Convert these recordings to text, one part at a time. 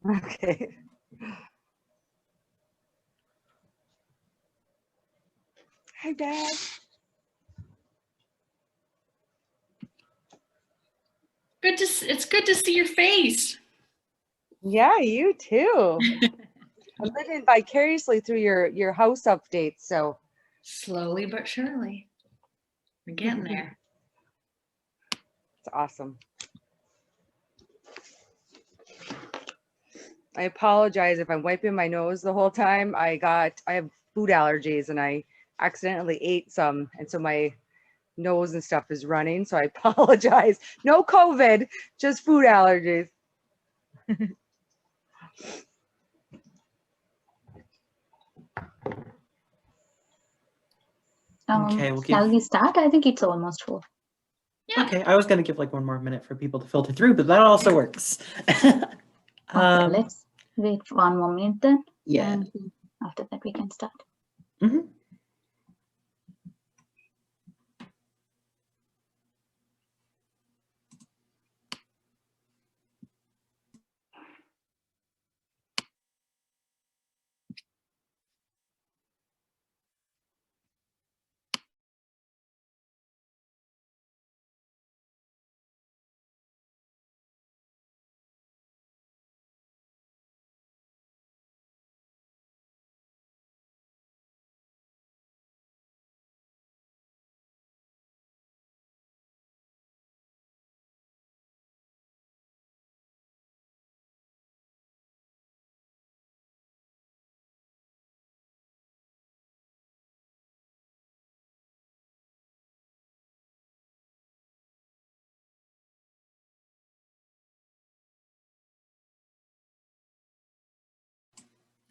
Okay. Hi, Dad. It's good to see your face. Yeah, you too. I'm living vicariously through your house updates, so Slowly but surely. We're getting there. it's awesome. I apologize if I'm wiping my nose the whole time. I have food allergies and I accidentally ate some, and so my nose and stuff is running, so I apologize. No COVID, just food allergies. Okay, shall we start? I think it's almost full. Yeah. Okay, I was going to give like 1 more minute for people to filter through, but that also works. Okay, let's wait for 1 more minute then. Yeah. And after that, we can start. Mm-hmm.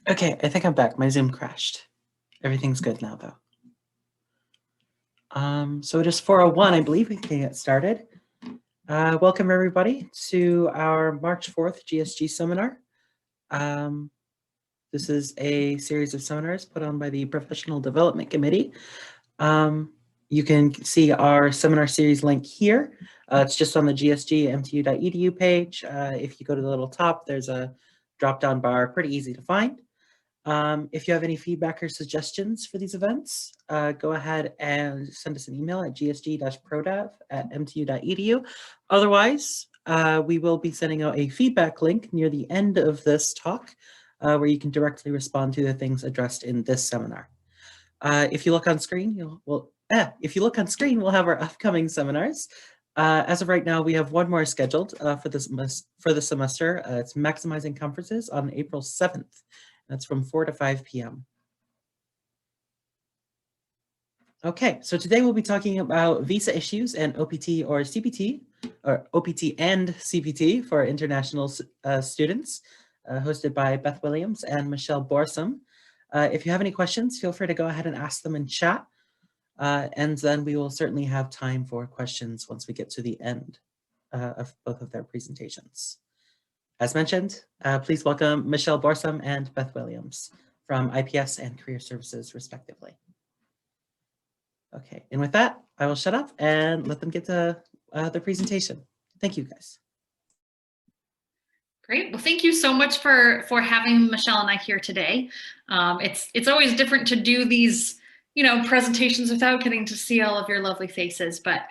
Okay, I think I'm back. My Zoom crashed. Everything's good now, though. So it is 4:01, I believe we can get started. Welcome, everybody, to our March 4th GSG seminar. This is a series of seminars put on by the Professional Development Committee. You can see our seminar series link here. It's just on the gsg.mtu.edu page. If you go to the little top, there's a drop-down bar, pretty easy to find. If you have any feedback or suggestions for these events, go ahead and send us an email at gsg-prodev@mtu.edu. Otherwise, we will be sending out a feedback link near the end of this talk where you can directly respond to the things addressed in this seminar. If you look on screen, we'll have our upcoming seminars. As of right now, we have one more scheduled for the semester. It's Maximizing Conferences on April 7th. That's from 4 to 5 p.m. Okay, so today we'll be talking about visa issues and OPT or CPT, or OPT and CPT for international students, hosted by Beth Williams and Michelle Borsam. If you have any questions, feel free to go ahead and ask them in chat, and then we will certainly have time for questions once we get to the end of both of their presentations. As mentioned, please welcome Michelle Borsam and Beth Williams from IPS and Career Services, respectively. Okay, and with that, I will shut up and let them get to the presentation. Thank you, guys. Great. Well, thank you so much for having Michelle and I here today. It's always different to do these presentations without getting to see all of your lovely faces, but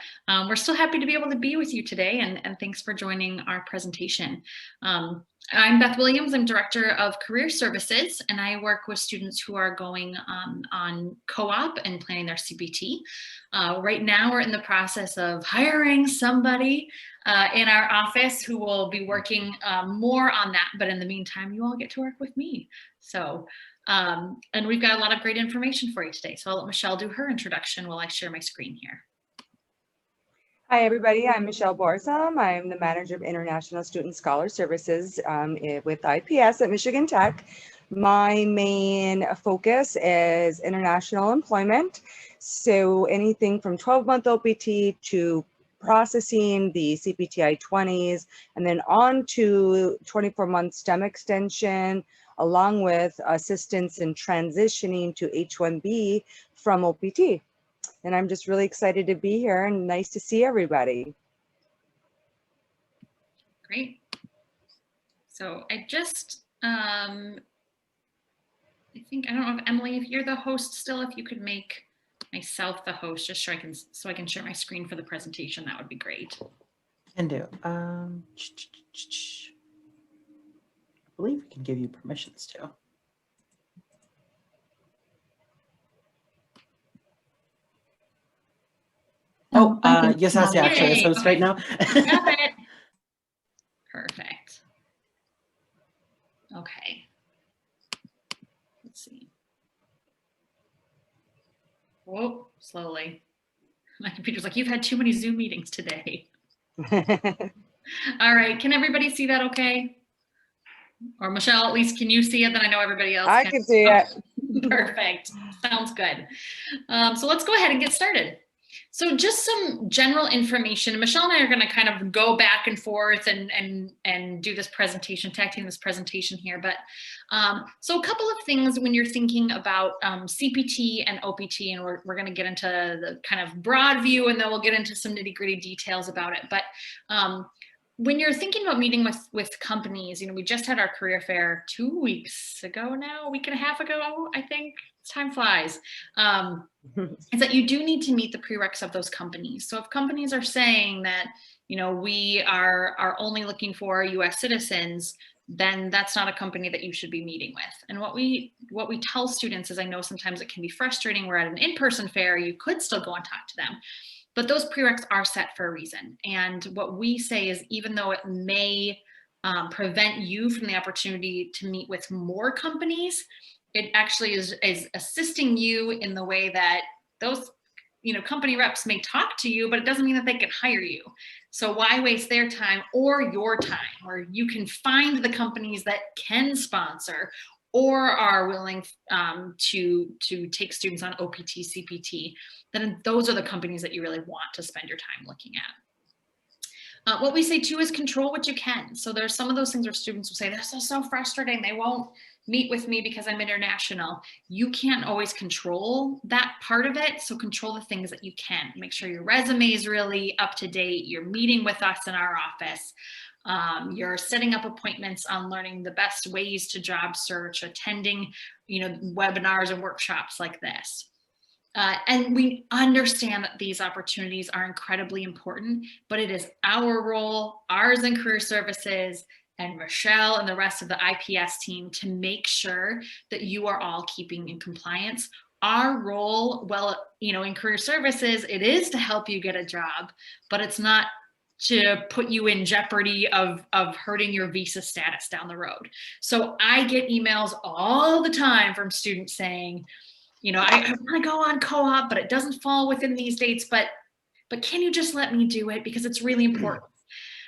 we're still happy to be able to be with you today, and thanks for joining our presentation. I'm Beth Williams. I'm Director of Career Services, and I work with students who are going on co-op and planning their CPT. Right now, we're in the process of hiring somebody in our office who will be working more on that, but in the meantime, you all get to work with me. So. And we've got a lot of great information for you today. So I'll let Michelle do her introduction while I share my screen here. Hi, everybody. I'm Michelle Borsam. I'm the Manager of International Student Scholar Services with IPS at Michigan Tech. My main focus is international employment. So anything from 12-month OPT to processing the CPT I-20s, and then on to 24-month STEM extension, along with assistance in transitioning to H-1B from OPT. And I'm just really excited to be here and nice to see everybody. Great. So I just, I think, I don't know if Emily, if you're the host still, if you could make myself the host, just so I can share my screen for the presentation, that would be great. Can do. I believe we can give you permissions too. Oh, yes, now yeah, actually, as Yay, host okay. right now. Got it. Perfect. Okay. Let's see. Whoa, slowly. My computer's like, you've had too many Zoom meetings today. All right, can everybody see that okay? Or Michelle, at least can you see it? Then I know everybody else I can. can see it. Perfect. Sounds good. So let's go ahead and get started. So just some general information. Michelle and I are going to kind of go back and forth and do this presentation, tag team this presentation here. But so a couple of things when you're thinking about CPT and OPT, and we're going to get into the kind of broad view, and then we'll get into some nitty-gritty details about it. But when you're thinking about meeting with companies, you know, we just had our career fair 2 weeks ago now, a week and a half ago, I think. Time flies. Is that you do need to meet the prereqs of those companies. So if companies are saying that, you know, we are only looking for US citizens, then that's not a company that you should be meeting with. And what we tell students is, I know sometimes it can be frustrating. We're at an in-person fair, you could still go and talk to them, but those prereqs are set for a reason. And what we say is, even though it may prevent you from the opportunity to meet with more companies, it actually is assisting you in the way that those, you know, company reps may talk to you, but it doesn't mean that they can hire you. So why waste their time or your time, where you can find the companies that can sponsor or are willing to take students on OPT, CPT, then those are the companies that you really want to spend your time looking at. What we say too is control what you can. So there's some of those things where students will say, this is so frustrating, they won't meet with me because I'm international. You can't always control that part of it. So control the things that you can. Make sure your resume is really up to date. You're meeting with us in our office. You're setting up appointments on learning the best ways to job search, attending, you know, webinars and workshops like this. And we understand that these opportunities are incredibly important, but it is our role, ours in career services, and Michelle and the rest of the IPS team to make sure that you are all keeping in compliance. Our role, well, you know, in career services, it is to help you get a job, but it's not to put you in jeopardy of hurting your visa status down the road. So I get emails all the time from students saying, you know, I want to go on co-op, but it doesn't fall within these dates, but can you just let me do it? Because it's really important.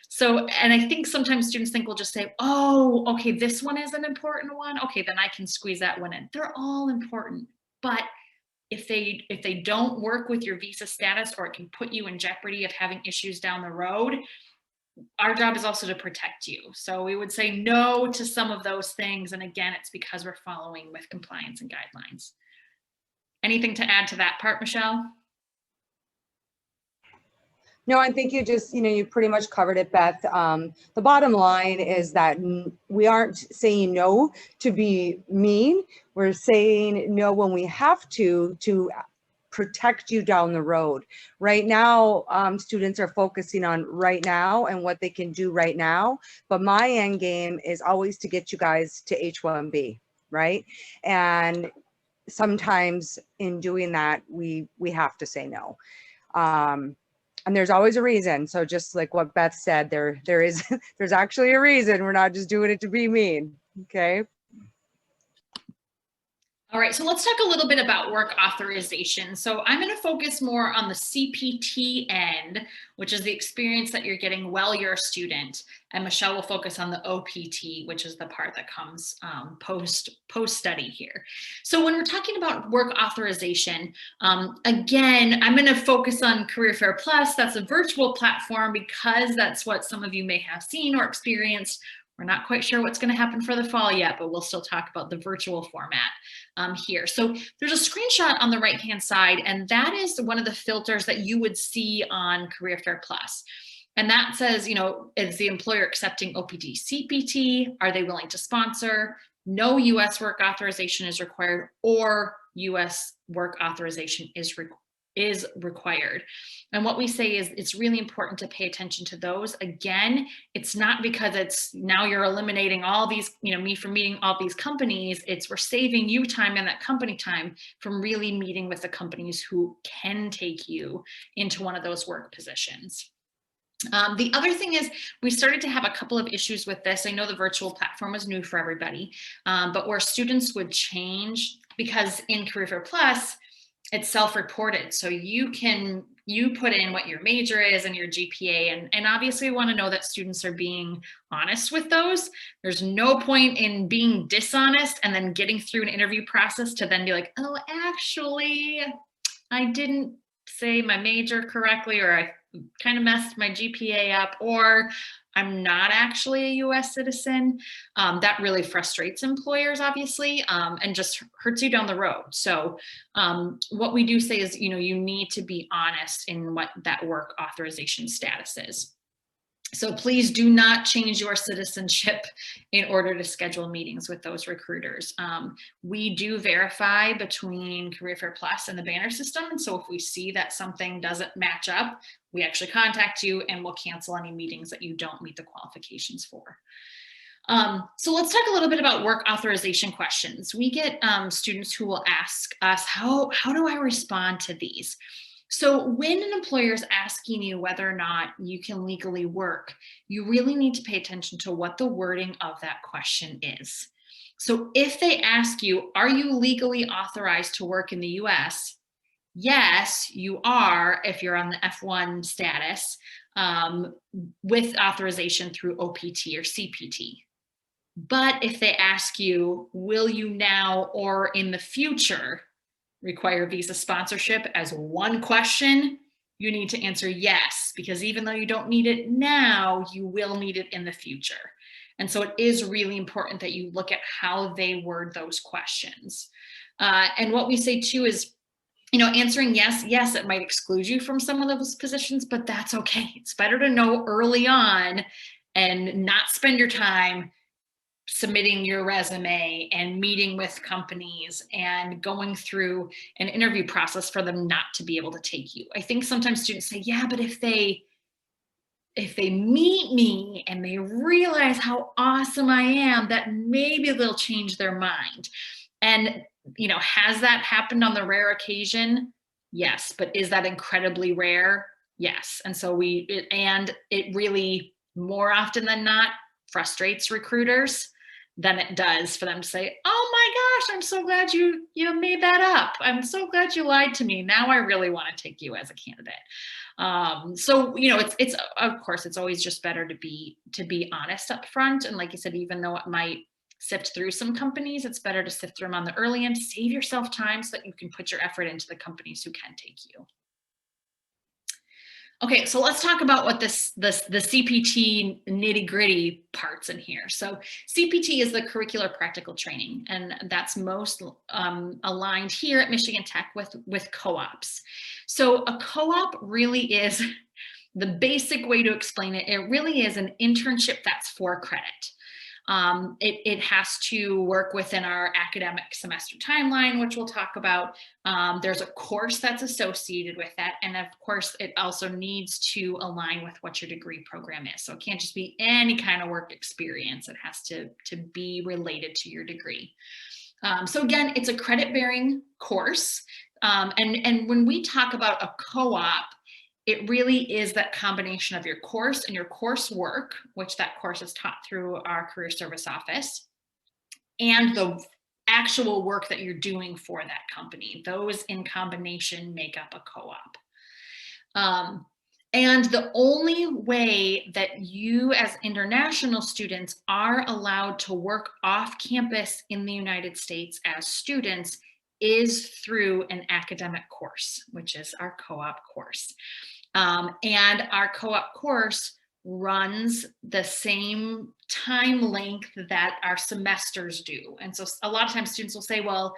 So, and I think sometimes students think we'll just say, oh, okay, this one is an important one. Okay, then I can squeeze that one in. They're all important. But if they don't work with your visa status, or it can put you in jeopardy of having issues down the road, our job is also to protect you. So we would say no to some of those things. And again, it's because we're following with compliance and guidelines. Anything to add to that part, Michelle? No, I think you just, you know, you pretty much covered it, Beth. The bottom line is that we aren't saying no to be mean. We're saying no when we have to protect you down the road. Right now, students are focusing on right now and what they can do right now. But my end game is always to get you guys to H-1B, right? And sometimes in doing that, we have to say no. And there's always a reason. So just like what Beth said, there's actually a reason. We're not just doing it to be mean. Okay. All right, so let's talk a little bit about work authorization. So I'm going to focus more on the CPT end, which is the experience that you're getting while you're a student. And Michelle will focus on the OPT, which is the part that comes post-study here. So when we're talking about work authorization, again, I'm going to focus on Career Fair Plus. That's a virtual platform because that's what some of you may have seen or experienced. We're not quite sure what's going to happen for the fall yet, but we'll still talk about the virtual format here. So there's a screenshot on the right-hand side, and that is one of the filters that you would see on Career Fair Plus. And that says, is the employer accepting OPT, CPT? Are they willing to sponsor? No US work authorization is required, or US work authorization is required. And what we say is it's really important to pay attention to those. Again, it's not because it's now you're eliminating all these, me from meeting all these companies. It's we're saving you time and that company time from really meeting with the companies who can take you into one of those work positions. The other thing is we started to have a couple of issues with this. I know the virtual platform was new for everybody, but where students would change, because in Career Fair Plus, it's self-reported. So you put in what your major is and your GPA, and obviously we want to know that students are being honest with those. There's no point in being dishonest and then getting through an interview process to then be like, oh, actually, I didn't say my major correctly, or I kind of messed my GPA up, or I'm not actually a US citizen. That really frustrates employers, obviously, and just hurts you down the road. So what we do say is, you need to be honest in what that work authorization status is. So please do not change your citizenship in order to schedule meetings with those recruiters. We do verify between Career Fair Plus and the banner system. And so if we see that something doesn't match up, we actually contact you and we'll cancel any meetings that you don't meet the qualifications for. So let's talk a little bit about work authorization questions. We get students who will ask us, how do I respond to these? So when an employer is asking you whether or not you can legally work, you really need to pay attention to what the wording of that question is. So if they ask you, are you legally authorized to work in the US? Yes, you are if you're on the F1 status with authorization through OPT or CPT. But if they ask you, will you now or in the future require visa sponsorship as one question, you need to answer yes, because even though you don't need it now, you will need it in the future. And so it is really important that you look at how they word those questions. And what we say too is, answering yes, it might exclude you from some of those positions, but that's okay. It's better to know early on and not spend your time submitting your resume and meeting with companies and going through an interview process for them not to be able to take you. I think sometimes students say, yeah, but if they meet me and they realize how awesome I am, that maybe they'll change their mind. And, has that happened on the rare occasion? Yes. But is that incredibly rare? Yes. And so it really more often than not frustrates recruiters than it does for them to say, oh my gosh, I'm so glad you made that up. I'm so glad you lied to me. Now I really want to take you as a candidate. So, it's of course, it's always just better to be honest up front. And like you said, even though it might sift through some companies, it's better to sift through them on the early end, save yourself time so that you can put your effort into the companies who can take you. Okay, so let's talk about what the CPT nitty-gritty parts in here. So CPT is the curricular practical training, and that's most aligned here at Michigan Tech with co-ops. So a co-op really is, the basic way to explain it, it really is an internship that's for credit. It has to work within our academic semester timeline, which we'll talk about. There's a course that's associated with that. And of course, it also needs to align with what your degree program is. So it can't just be any kind of work experience. It has to be related to your degree. So again, it's a credit-bearing course. And when we talk about a co-op, it really is that combination of your course and your coursework, which that course is taught through our career service office, and the actual work that you're doing for that company. Those in combination make up a co-op. And the only way that you as international students are allowed to work off campus in the United States as students is through an academic course, which is our co-op course. And our co-op course runs the same time length that our semesters do. And so a lot of times students will say, well,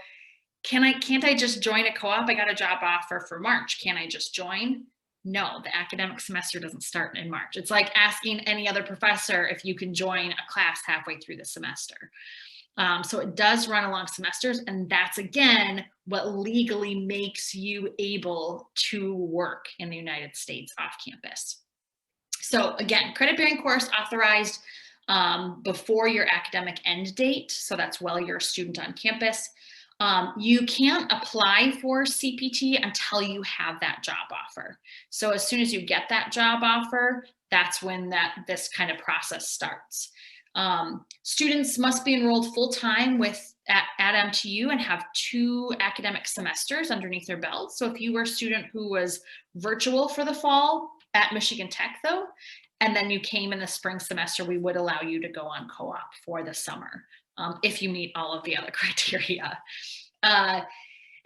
can't I just join a co-op? I got a job offer for March. Can I just join? No, the academic semester doesn't start in March. It's like asking any other professor if you can join a class halfway through the semester. So it does run along semesters, and that's, again, what legally makes you able to work in the United States off campus. So again, credit-bearing course authorized before your academic end date. So that's while you're a student on campus. You can't apply for CPT until you have that job offer. So as soon as you get that job offer, that's when this kind of process starts. Students must be enrolled full-time at MTU and have 2 academic semesters underneath their belt. So if you were a student who was virtual for the fall at Michigan Tech, though, and then you came in the spring semester, we would allow you to go on co-op for the summer if you meet all of the other criteria.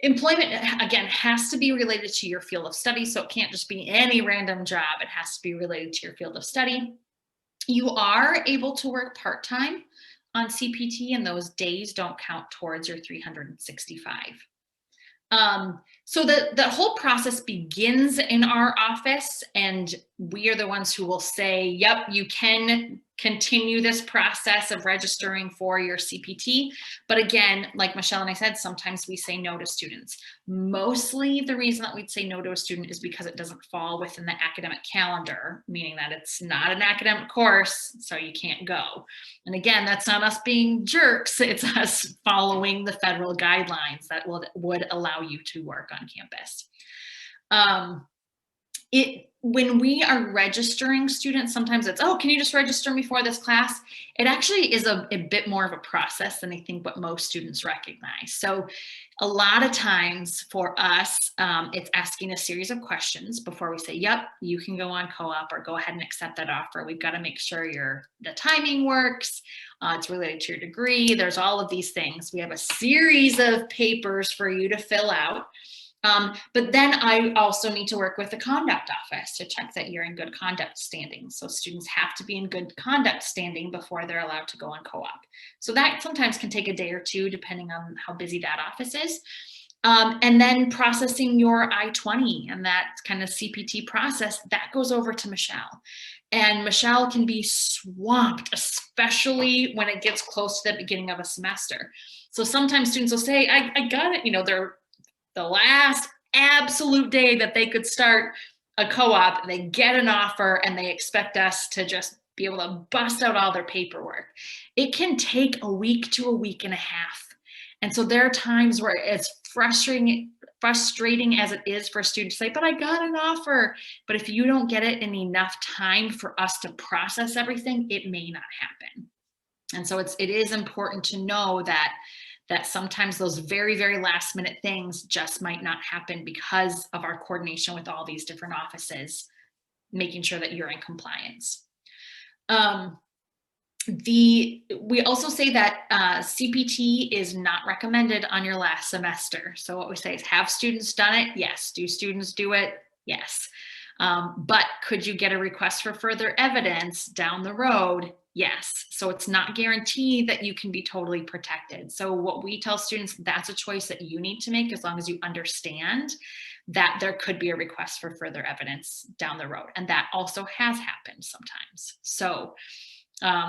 Employment, again, has to be related to your field of study, so it can't just be any random job. It has to be related to your field of study. You are able to work part-time on CPT, and those days don't count towards your 365. So the whole process begins in our office, and we are the ones who will say, yep, you can continue this process of registering for your CPT. But again, like Michelle and I said, sometimes we say no to students. Mostly the reason that we'd say no to a student is because it doesn't fall within the academic calendar, meaning that it's not an academic course, so you can't go. And again, that's not us being jerks, it's us following the federal guidelines that would allow you to work on campus. When we are registering students, sometimes it's, oh, can you just register me for this class? It actually is a bit more of a process than I think what most students recognize. So a lot of times for us, it's asking a series of questions before we say, yep, you can go on co-op or go ahead and accept that offer. We've got to make sure the timing works. It's related to your degree. There's all of these things. We have a series of papers for you to fill out. But then I also need to work with the conduct office to check that you're in good conduct standing. So students have to be in good conduct standing before they're allowed to go on co-op. So that sometimes can take a day or two, depending on how busy that office is. And then processing your I-20 and that kind of CPT process, that goes over to Michelle. And Michelle can be swamped, especially when it gets close to the beginning of a semester. So sometimes students will say, I got it, they're the last absolute day that they could start a co-op, they get an offer and they expect us to just be able to bust out all their paperwork. It can take a week to a week and a half. And so there are times where it's frustrating as it is for a student to say, but I got an offer. But if you don't get it in enough time for us to process everything, it may not happen. And so it is important to know that sometimes those very, very last minute things just might not happen because of our coordination with all these different offices, making sure that you're in compliance. We also say that CPT is not recommended on your last semester. So what we say is, have students done it? Yes. Do students do it? Yes. But could you get a request for further evidence down the road? Yes. So it's not guaranteed that you can be totally protected. So what we tell students, that's a choice that you need to make as long as you understand that there could be a request for further evidence down the road. And that also has happened sometimes. So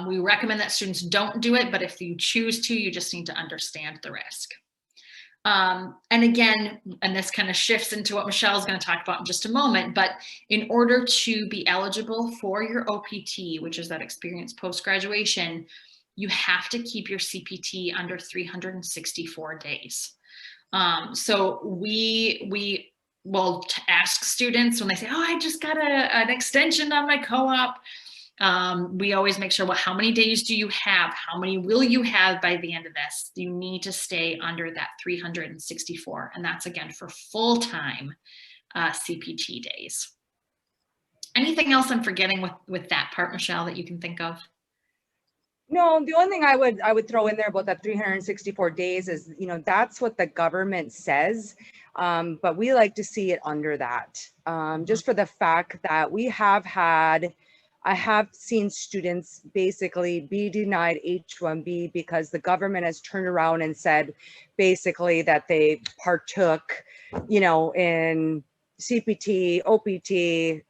we recommend that students don't do it, but if you choose to, you just need to understand the risk. And again, and this kind of shifts into what Michelle is going to talk about in just a moment, but in order to be eligible for your OPT, which is that experience post-graduation, you have to keep your CPT under 364 days. So we will ask students when they say, oh, I just got an extension on my co-op. We always make sure, well, how many days do you have? How many will you have by the end of this? You need to stay under that 364. And that's, again, for full-time CPT days. Anything else I'm forgetting with that part, Michelle, that you can think of? No, the only thing I would throw in there about that 364 days is, that's what the government says. But we like to see it under that, just for the fact that I have seen students basically be denied H-1B because the government has turned around and said basically that they partook, in CPT, OPT,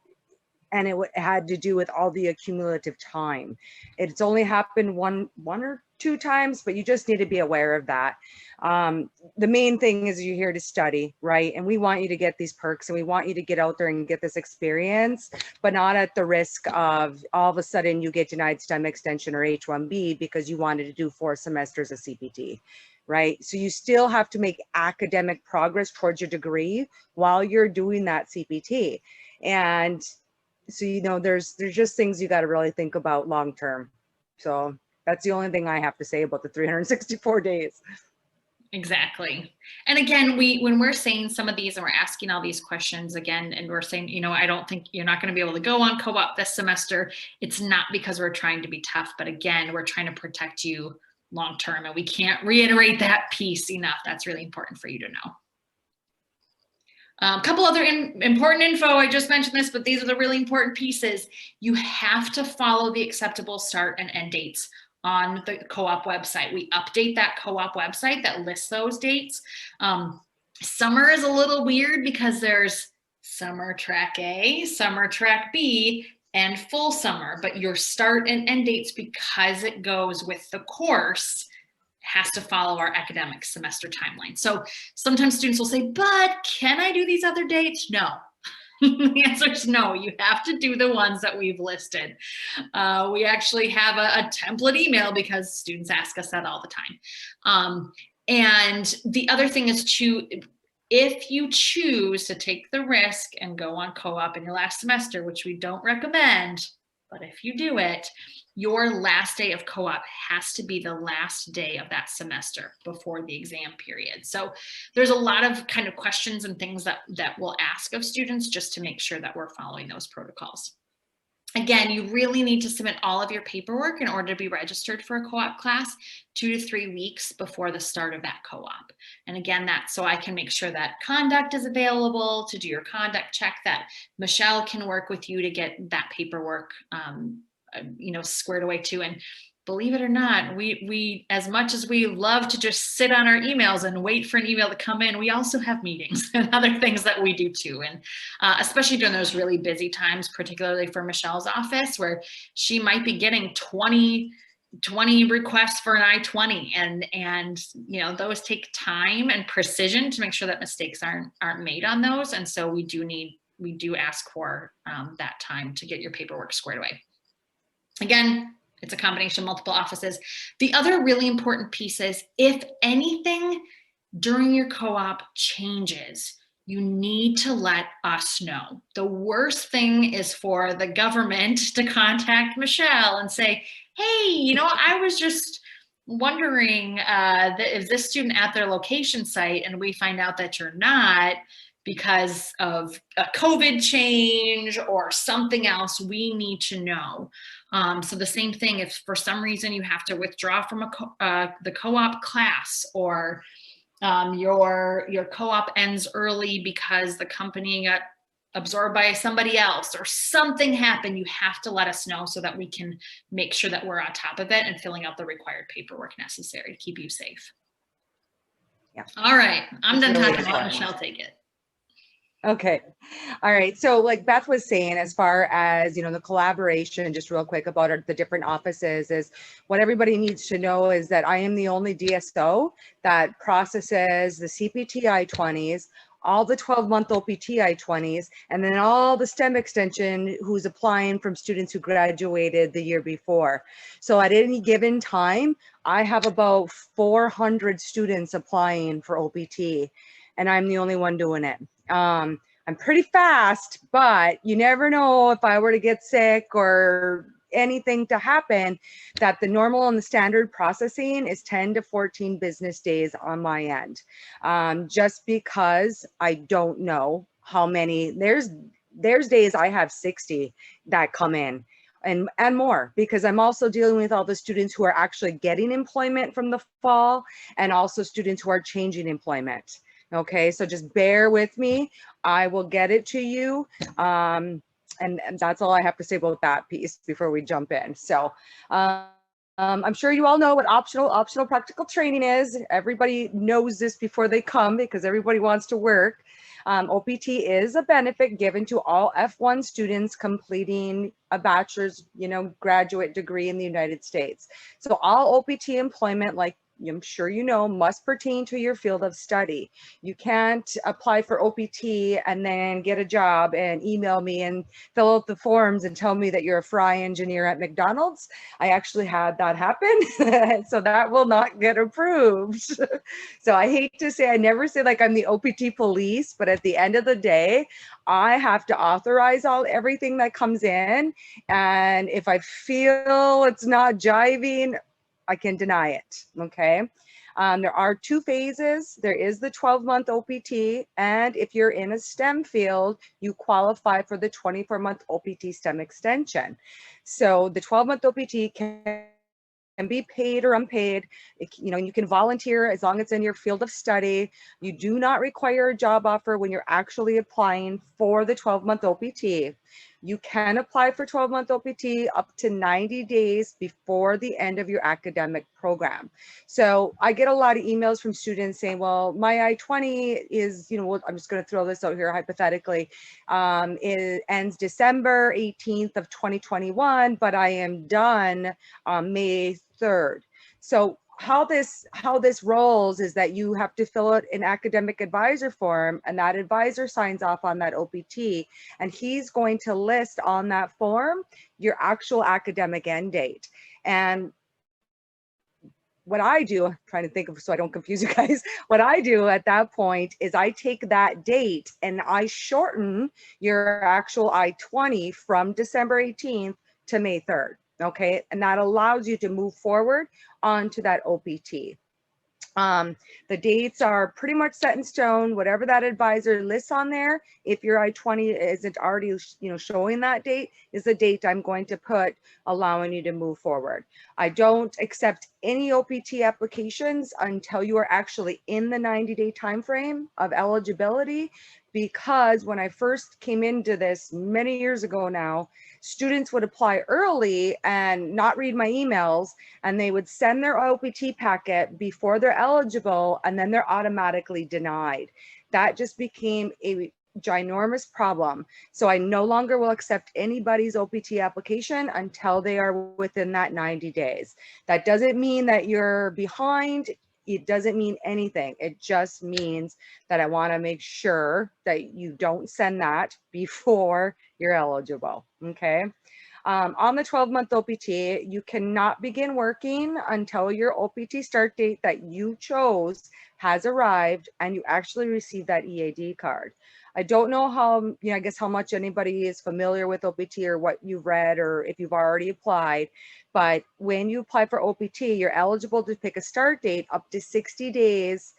and it had to do with all the accumulative time. It's only happened one or two times, but you just need to be aware of that. The main thing is you're here to study, right? And we want you to get these perks, and we want you to get out there and get this experience, but not at the risk of all of a sudden you get denied STEM extension or H-1B because you wanted to do 4 semesters of CPT, right? So you still have to make academic progress towards your degree while you're doing that CPT. And so, you know, there's just things you got to really think about long term. So that's the only thing I have to say about the 364 days. Exactly. And again, when we're saying some of these and we're asking all these questions again, and we're saying, you know, I don't think you're not going to be able to go on co-op this semester. It's not because we're trying to be tough, but again, we're trying to protect you long term, and we can't reiterate that piece enough. That's really important for you to know. A couple other important info, I just mentioned this, but these are the really important pieces. You have to follow the acceptable start and end dates on the co-op website. We update that co-op website that lists those dates. Summer is a little weird because there's summer track A, summer track B, and full summer, but your start and end dates, because it goes with the course, has to follow our academic semester timeline. So sometimes students will say, but can I do these other dates? No. The answer is no. You have to do the ones that we've listed. We actually have a template email because students ask us that all the time. And the other thing is if you choose to take the risk and go on co-op in your last semester, which we don't recommend, but if you do it, your last day of co-op has to be the last day of that semester before the exam period. So there's a lot of kind of questions and things that we'll ask of students just to make sure that we're following those protocols. Again, you really need to submit all of your paperwork in order to be registered for a co-op class 2 to 3 weeks before the start of that co-op. And again, that's so I can make sure that conduct is available to do your conduct check, that Michelle can work with you to get that paperwork you know, squared away too. And believe it or not, we as much as we love to just sit on our emails and wait for an email to come in, we also have meetings and other things that we do too. And especially during those really busy times, particularly for Michelle's office, where she might be getting 20 requests for an I-20, and you know, those take time and precision to make sure that mistakes aren't made on those. And so we do ask for that time to get your paperwork squared away. Again, it's a combination of multiple offices. The other really important piece is, if anything during your co-op changes, you need to let us know. The worst thing is for the government to contact Michelle and say, hey, you know, I was just wondering is this student at their location site, and we find out that you're not because of a COVID change or something else. We need to know. So the same thing, if for some reason you have to withdraw from the co-op class, or your co-op ends early because the company got absorbed by somebody else or something happened, you have to let us know so that we can make sure that we're on top of it and filling out the required paperwork necessary to keep you safe. Yeah. All right, I'm done really talking about important. Michelle, take it. Okay. All right. So like Beth was saying, as far as, you know, the collaboration, just real quick about the different offices, is what everybody needs to know is that I am the only DSO that processes the CPT I-20s, all the 12-month OPT I-20s, and then all the STEM extension who's applying from students who graduated the year before. So at any given time, I have about 400 students applying for OPT, and I'm the only one doing it. I'm pretty fast, but you never know if I were to get sick or anything to happen, that the normal and the standard processing is 10 to 14 business days on my end. Just because I don't know how many, there's days I have 60 that come in. And more, because I'm also dealing with all the students who are actually getting employment from the fall, and also students who are changing employment. Okay, so just bear with me. I will get it to you. And that's all I have to say about that piece before we jump in. So I'm sure you all know what optional practical training is. Everybody knows this before they come because everybody wants to work. OPT is a benefit given to all F1 students completing a bachelor's, graduate degree in the United States. So all OPT employment, like I'm sure you know, must pertain to your field of study. You can't apply for OPT and then get a job and email me and fill out the forms and tell me that you're a fry engineer at McDonald's. I actually had that happen. So that will not get approved. So I hate to say, I never say like I'm the OPT police, but at the end of the day, I have to authorize everything that comes in. And if I feel it's not jiving, I can deny it, okay? There are 2 phases. There is the 12-month OPT, and if you're in a STEM field, you qualify for the 24-month OPT STEM extension. So the 12-month OPT can be paid or unpaid. You can volunteer as long as it's in your field of study. You do not require a job offer when you're actually applying for the 12-month OPT. You can apply for 12-month OPT up to 90 days before the end of your academic program. So I get a lot of emails from students saying, well, my I-20 is, I'm just going to throw this out here hypothetically, it ends December 18th of 2021, but I am done on May 3rd. So how this rolls is that you have to fill out an academic advisor form, and that advisor signs off on that OPT, and he's going to list on that form your actual academic end date. And what I do, I'm trying to think of so I don't confuse you guys, what I do at that point is I take that date and I shorten your actual I-20 from December 18th to May 3rd. Okay, and that allows you to move forward onto that OPT. The dates are pretty much set in stone. Whatever that advisor lists on there, if your I-20 isn't already, showing that date, is the date I'm going to put, allowing you to move forward. I don't accept any OPT applications until you are actually in the 90-day time frame of eligibility, because when I first came into this many years ago now, students would apply early and not read my emails, and they would send their OPT packet before they're eligible, and then they're automatically denied. That just became a ginormous problem. So I no longer will accept anybody's OPT application until they are within that 90 days. That doesn't mean that you're behind. It doesn't mean anything. It just means that I want to make sure that you don't send that before you're eligible, okay? On the 12-month OPT, you cannot begin working until your OPT start date that you chose has arrived and you actually receive that EAD card. I don't know how, I guess how much anybody is familiar with OPT or what you've read or if you've already applied, but when you apply for OPT, you're eligible to pick a start date up to 60 days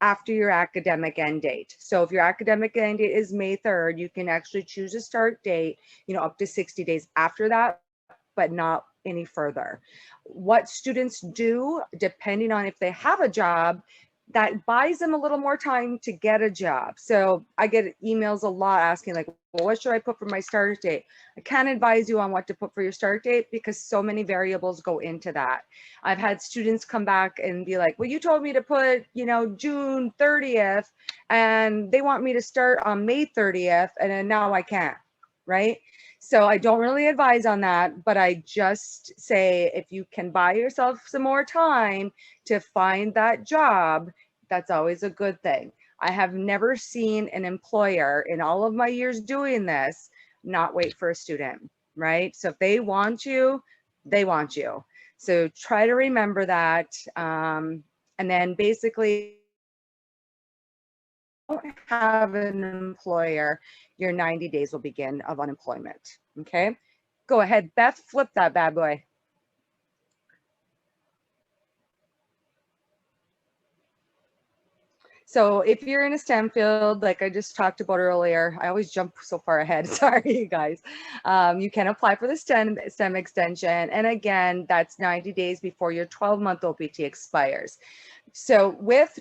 after your academic end date. So if your academic end date is May 3rd, you can actually choose a start date, up to 60 days after that, but not any further. What students do, depending on if they have a job, that buys them a little more time to get a job. So I get emails a lot asking like, well, what should I put for my start date? I can't advise you on what to put for your start date because so many variables go into that. I've had students come back and be like, well, you told me to put, June 30th, and they want me to start on May 30th, and then now I can't, right? So I don't really advise on that, but I just say if you can buy yourself some more time to find that job, that's always a good thing. I have never seen an employer in all of my years doing this not wait for a student, right? So if they want you, they want you. So try to remember that. And then basically, don't have an employer, your 90 days will begin of unemployment. Okay, go ahead, Beth, flip that bad boy. So if you're in a STEM field, like I just talked about earlier, I always jump so far ahead. Sorry, you guys. You can apply for the STEM extension. And again, that's 90 days before your 12-month OPT expires. So with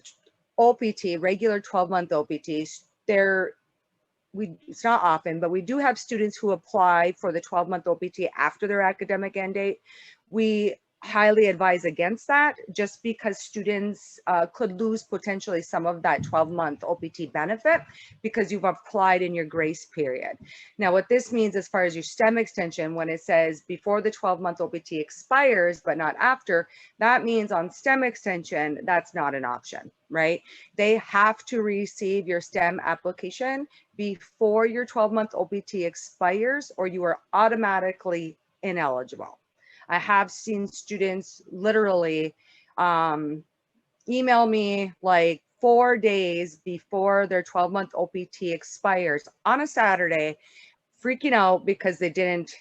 OPT, regular 12-month OPTs, it's not often, but we do have students who apply for the 12-month OPT after their academic end date. We highly advise against that, just because students could lose potentially some of that 12-month OPT benefit because you've applied in your grace period. Now, what this means as far as your STEM extension, when it says before the 12-month OPT expires, but not after, that means on STEM extension, that's not an option, right? They have to receive your STEM application before your 12-month OPT expires, or you are automatically ineligible. I have seen students literally email me like 4 days before their 12-month OPT expires on a Saturday, freaking out because they didn't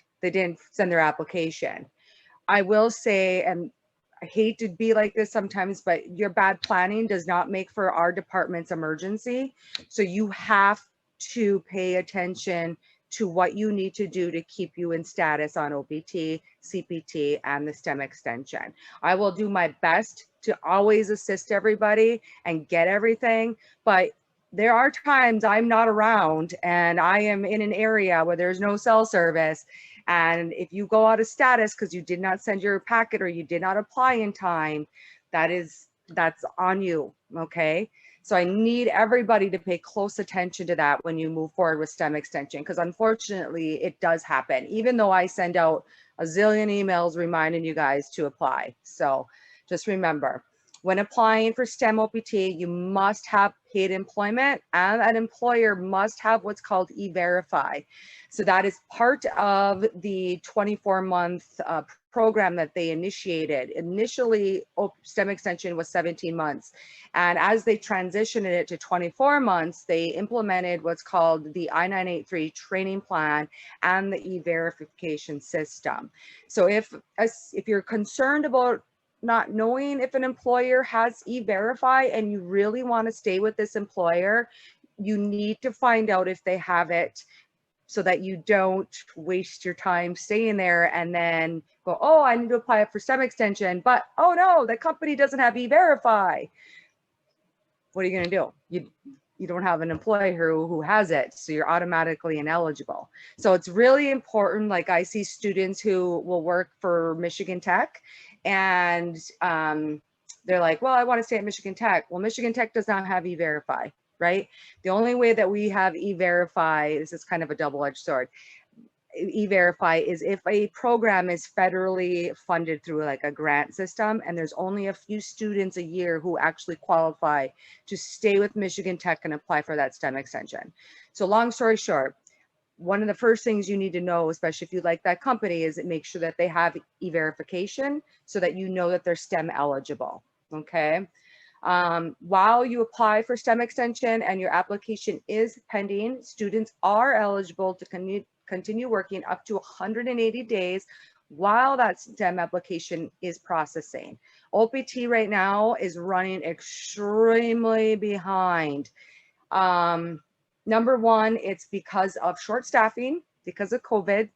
send their application. I will say, and I hate to be like this sometimes, but your bad planning does not make for our department's emergency. So you have to pay attention to what you need to do to keep you in status on OPT, CPT, and the STEM extension. I will do my best to always assist everybody and get everything, but there are times I'm not around and I am in an area where there's no cell service. And if you go out of status because you did not send your packet or you did not apply in time, that's on you, okay? So I need everybody to pay close attention to that when you move forward with STEM extension, because unfortunately it does happen, even though I send out a zillion emails reminding you guys to apply. So just remember, when applying for STEM OPT, you must have paid employment, and an employer must have what's called E-Verify. So that is part of the 24-month program that they initiated. Initially, STEM extension was 17 months. And as they transitioned it to 24 months, they implemented what's called the I-983 training plan and the E-verification system. So if you're concerned about not knowing if an employer has E-Verify and you really want to stay with this employer, you need to find out if they have it, so that you don't waste your time staying there and then go, oh, I need to apply for STEM extension, but oh no, the company doesn't have E-Verify. What are you going to do? You don't have an employer who has it, so you're automatically ineligible. So it's really important. Like, I see students who will work for Michigan Tech, and they're like, well, I want to stay at Michigan Tech. Well, Michigan Tech does not have E-Verify, right? The only way that we have E-Verify, this is kind of a double-edged sword. E-Verify is if a program is federally funded through like a grant system, and there's only a few students a year who actually qualify to stay with Michigan Tech and apply for that STEM extension. So long story short, one of the first things you need to know, especially if you like that company, is make sure that they have E-Verification so that you know that they're STEM eligible, okay? While you apply for STEM extension and your application is pending, students are eligible to continue working up to 180 days while that STEM application is processing. OPT right now is running extremely behind. Number one, it's because of short staffing, because of COVID.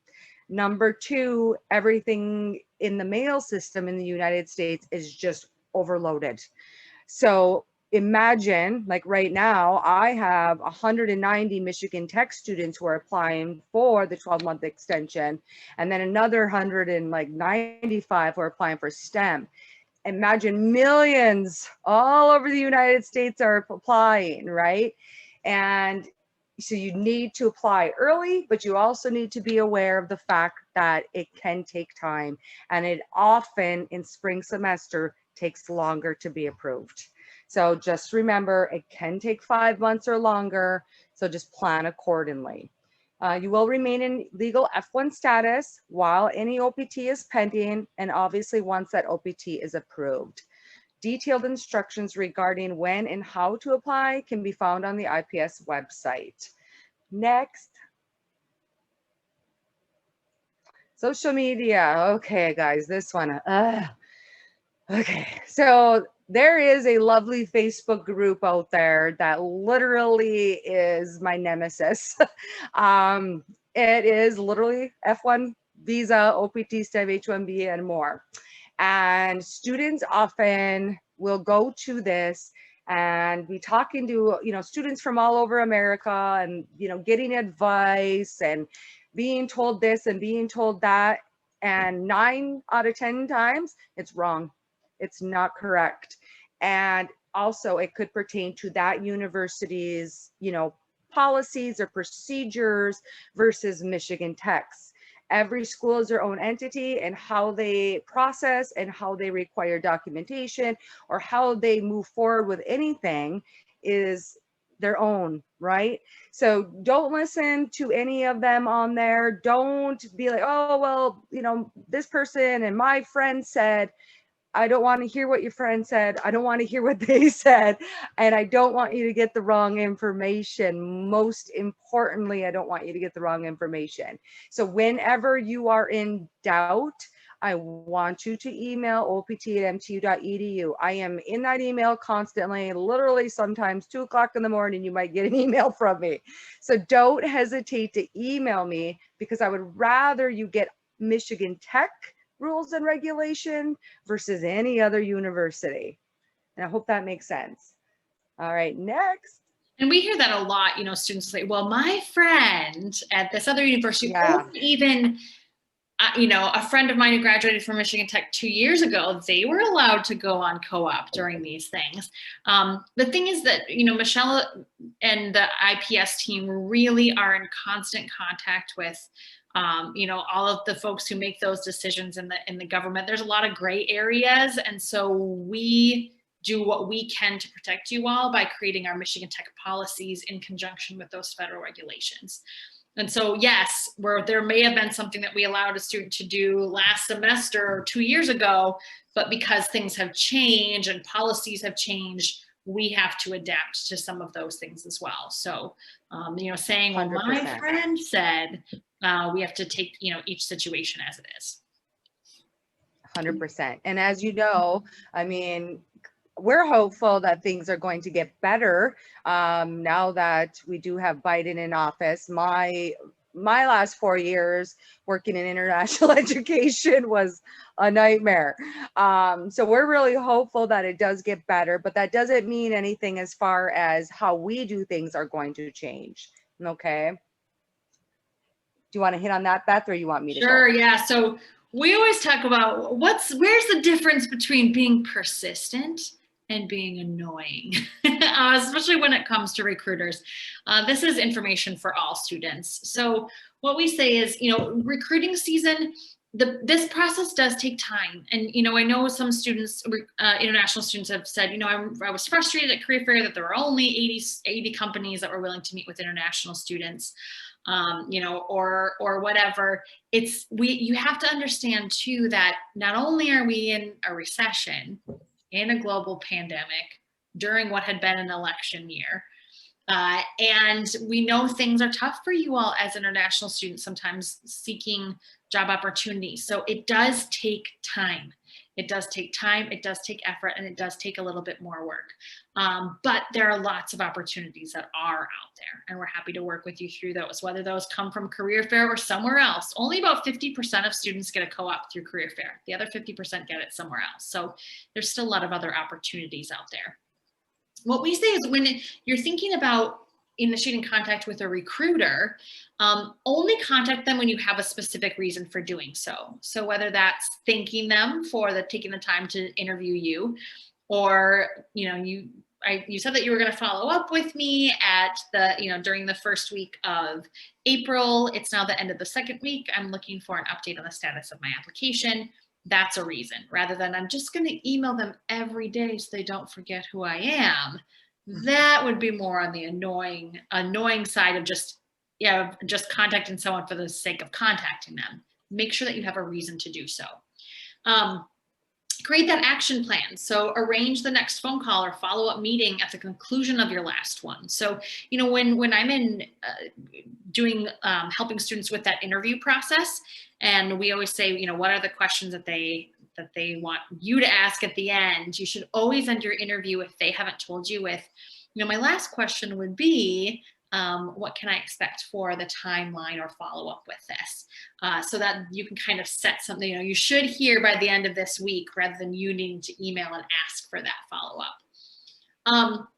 Number two, everything in the mail system in the United States is just overloaded. So imagine, like right now, I have 190 Michigan Tech students who are applying for the 12-month extension, and then another 195 who are applying for STEM. Imagine millions all over the United States are applying, right? And so you need to apply early, but you also need to be aware of the fact that it can take time, and it often in spring semester takes longer to be approved. So just remember, it can take 5 months or longer, so just plan accordingly. You will remain in legal F1 status while any OPT is pending, and obviously once that OPT is approved. Detailed instructions regarding when and how to apply can be found on the IPS website. Next. Social media. Okay, guys, this one. Okay, so there is a lovely Facebook group out there that literally is my nemesis. It is literally F1, visa, OPT, STEM, H1B, and more. And students often will go to this and be talking to, students from all over America, and, getting advice and being told this and being told that. And 9 out of 10 times, it's wrong. It's not correct. And also it could pertain to that university's, policies or procedures versus Michigan Tech's. Every school is their own entity, and how they process and how they require documentation or how they move forward with anything is their own, right? So don't listen to any of them on there. Don't be like, oh, well, this person and my friend said. I don't want to hear what your friend said. I don't want to hear what they said. And I don't want you to get the wrong information. Most importantly, I don't want you to get the wrong information. So whenever you are in doubt, I want you to email opt@mtu.edu. I am in that email constantly, literally sometimes 2 o'clock in the morning, you might get an email from me. So don't hesitate to email me, because I would rather you get Michigan Tech rules and regulation versus any other university. And I hope that makes sense. All right, next. And we hear that a lot, students say, well, my friend at this other university, Yeah. or even, a friend of mine who graduated from Michigan Tech 2 years ago, they were allowed to go on co-op during these things. The thing is that, Michelle and the IPS team really are in constant contact with all of the folks who make those decisions in the government. There's a lot of gray areas. And so we do what we can to protect you all by creating our Michigan Tech policies in conjunction with those federal regulations. And so, yes, where there may have been something that we allowed a student to do last semester or 2 years ago, but because things have changed and policies have changed, we have to adapt to some of those things as well. So, saying, well, 100%. my friend said, we have to take, each situation as it is. 100%. And as you know, we're hopeful that things are going to get better now that we do have Biden in office. My last 4 years working in international education was a nightmare. So we're really hopeful that it does get better, but that doesn't mean anything as far as how we do things are going to change. Okay. Do you want to hit on that, Beth, or you want me to? Sure, yeah. So we always talk about where's the difference between being persistent and being annoying, especially when it comes to recruiters. This is information for all students. So what we say is, recruiting season, this process does take time. And, I know some students, international students have said, I was frustrated at Career Fair that there were only 80 companies that were willing to meet with international students. Or whatever. You have to understand too that not only are we in a recession, in a global pandemic, during what had been an election year, and we know things are tough for you all as international students, sometimes seeking job opportunities. So it does take time. It does take time, it does take effort, and it does take a little bit more work. But there are lots of opportunities that are out there, and we're happy to work with you through those, whether those come from Career Fair or somewhere else. Only about 50% of students get a co-op through Career Fair. The other 50% get it somewhere else. So there's still a lot of other opportunities out there. What we say is when you're thinking about initiating contact with a recruiter, only contact them when you have a specific reason for doing so. So whether that's thanking them for taking the time to interview you, or you said that you were going to follow up with me at during the first week of April. It's now the end of the second week. I'm looking for an update on the status of my application. That's a reason, rather than I'm just going to email them every day so they don't forget who I am. That would be more on the annoying side of just contacting someone for the sake of contacting them. Make sure that you have a reason to do so. Create that action plan. So arrange the next phone call or follow-up meeting at the conclusion of your last one. So, when I'm in doing helping students with that interview process, and we always say, what are the questions that they want you to ask at the end? You should always end your interview, if they haven't told you, with, my last question would be, what can I expect for the timeline or follow up with this? So that you can kind of set something, you should hear by the end of this week, rather than you needing to email and ask for that follow up.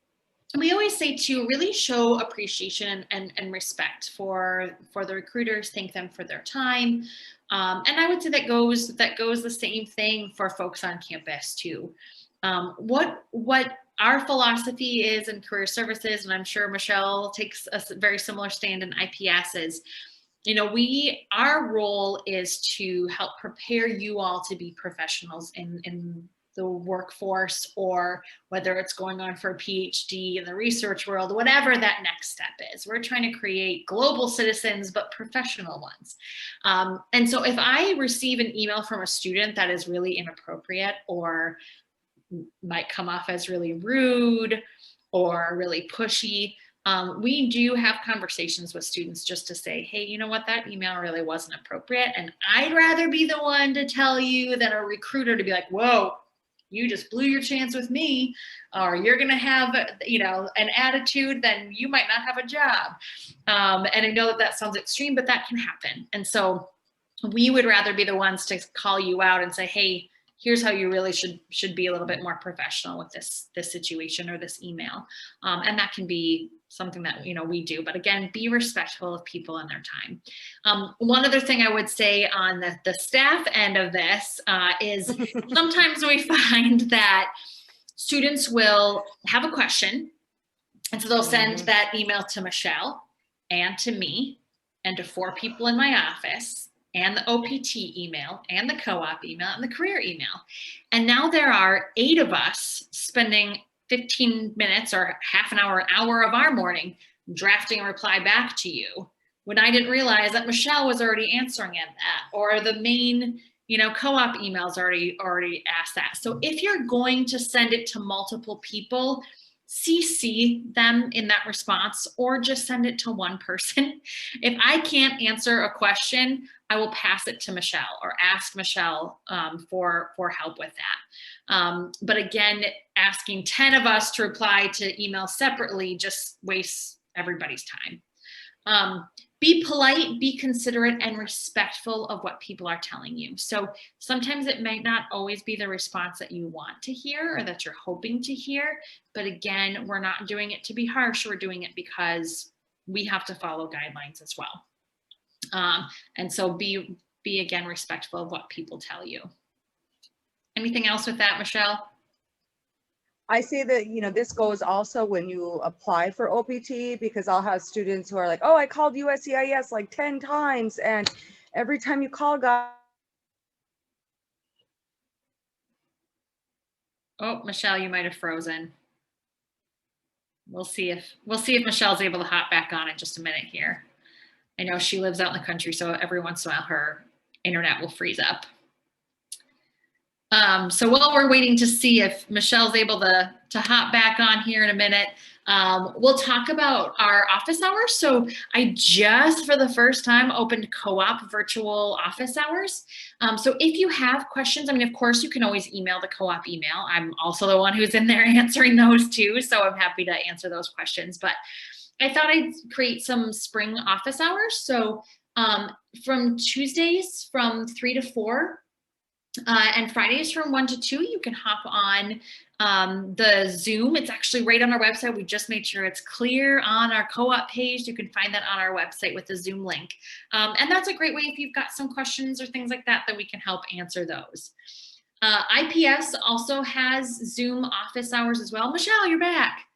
We always say to really show appreciation and respect for the recruiters, thank them for their time. And I would say that goes the same thing for folks on campus too. What our philosophy is in career services, and I'm sure Michelle takes a very similar stand in IPS, is, you know, our role is to help prepare you all to be professionals in the workforce, or whether it's going on for a PhD in the research world, whatever that next step is. We're trying to create global citizens, but professional ones. And so if I receive an email from a student that is really inappropriate, or might come off as really rude or really pushy, we do have conversations with students just to say, hey, you know what, that email really wasn't appropriate. And I'd rather be the one to tell you than a recruiter to be like, whoa, you just blew your chance with me, or you're going to have, you know, an attitude, then you might not have a job. And I know that that sounds extreme, but that can happen. And so we would rather be the ones to call you out and say, hey, here's how you really should be a little bit more professional with this situation or this email. And that can be something that, you know, we do. But again, be respectful of people and their time. One other thing I would say on the staff end of this is sometimes we find that students will have a question, and so they'll send that email to Michelle and to me and to 4 people in my office, and the OPT email, and the co-op email, and the career email. And now there are 8 of us spending 15 minutes or half an hour of our morning drafting a reply back to you, when I didn't realize that Michelle was already answering it, or the main, you know, co-op emails already asked that. So if you're going to send it to multiple people, CC them in that response, or just send it to one person. If I can't answer a question, I will pass it to Michelle or ask Michelle for help with that. But again, asking 10 of us to reply to emails separately just wastes everybody's time. Be polite, be considerate, and respectful of what people are telling you. So sometimes it might not always be the response that you want to hear or that you're hoping to hear. But again, we're not doing it to be harsh. We're doing it because we have to follow guidelines as well. And so be again respectful of what people tell you. Anything else with that, Michelle? I say that, you know, this goes also when you apply for OPT, because I'll have students who are like, oh, I called USCIS like 10 times, and every time you call, God. Oh, Michelle, you might have frozen. We'll see if Michelle's able to hop back on in just a minute here. I know she lives out in the country, so every once in a while her internet will freeze up. So while we're waiting to see if Michelle's able to hop back on here in a minute, we'll talk about our office hours. So I just, for the first time, opened co-op virtual office hours. So if you have questions, I mean, of course, you can always email the co-op email. I'm also the one who's in there answering those too, so I'm happy to answer those questions. But I thought I'd create some spring office hours. So from Tuesdays from 3 to 4, and Fridays from 1 to 2, you can hop on the Zoom. It's actually right on our website. We just made sure it's clear on our co-op page. You can find that on our website with the Zoom link. And that's a great way if you've got some questions or things like that, that we can help answer those. IPS also has Zoom office hours as well. Michelle, you're back.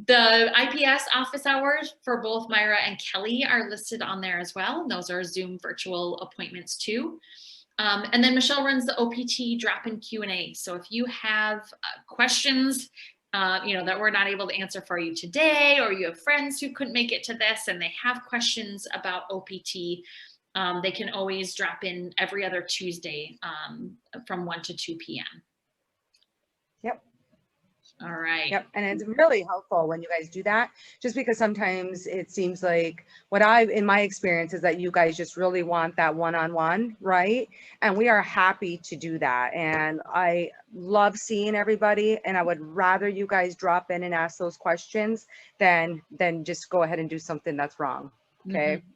The IPS office hours for both Myra and Kelly are listed on there as well. And those are Zoom virtual appointments too. And then Michelle runs the OPT drop-in Q&A. So if you have questions, you know, that we're not able to answer for you today, or you have friends who couldn't make it to this and they have questions about OPT, they can always drop in every other Tuesday from 1 to 2 p.m. Yep. All right. Yep. And it's really helpful when you guys do that, just because sometimes it seems like in my experience is that you guys just really want that one-on-one, right? And we are happy to do that. And I love seeing everybody, and I would rather you guys drop in and ask those questions than just go ahead and do something that's wrong. Okay. Mm-hmm.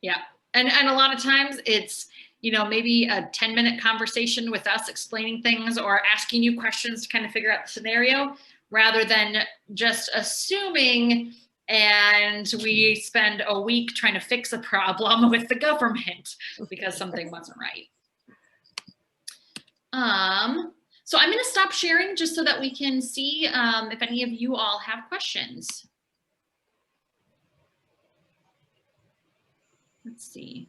Yeah. And a lot of times it's, you know, maybe a 10-minute conversation with us explaining things or asking you questions to kind of figure out the scenario, rather than just assuming and we spend a week trying to fix a problem with the government because something wasn't right. So I'm going to stop sharing just so that we can see if any of you all have questions. Let's see.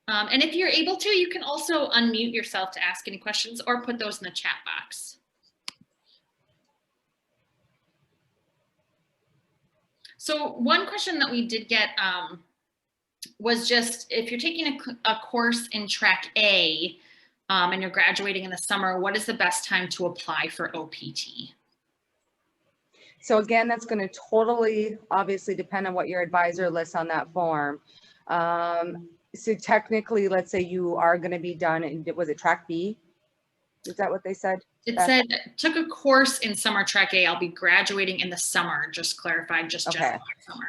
And if you're able to, you can also unmute yourself to ask any questions or put those in the chat box. So one question that we did get was just if you're taking a course in track A and you're graduating in the summer, what is the best time to apply for OPT? So again, that's going to totally obviously depend on what your advisor lists on that form. So technically, let's say you are going to be done in, was it track B? Is that what they said? It said, took a course in summer track A. I'll be graduating in the summer. Just clarified, just Okay. summer.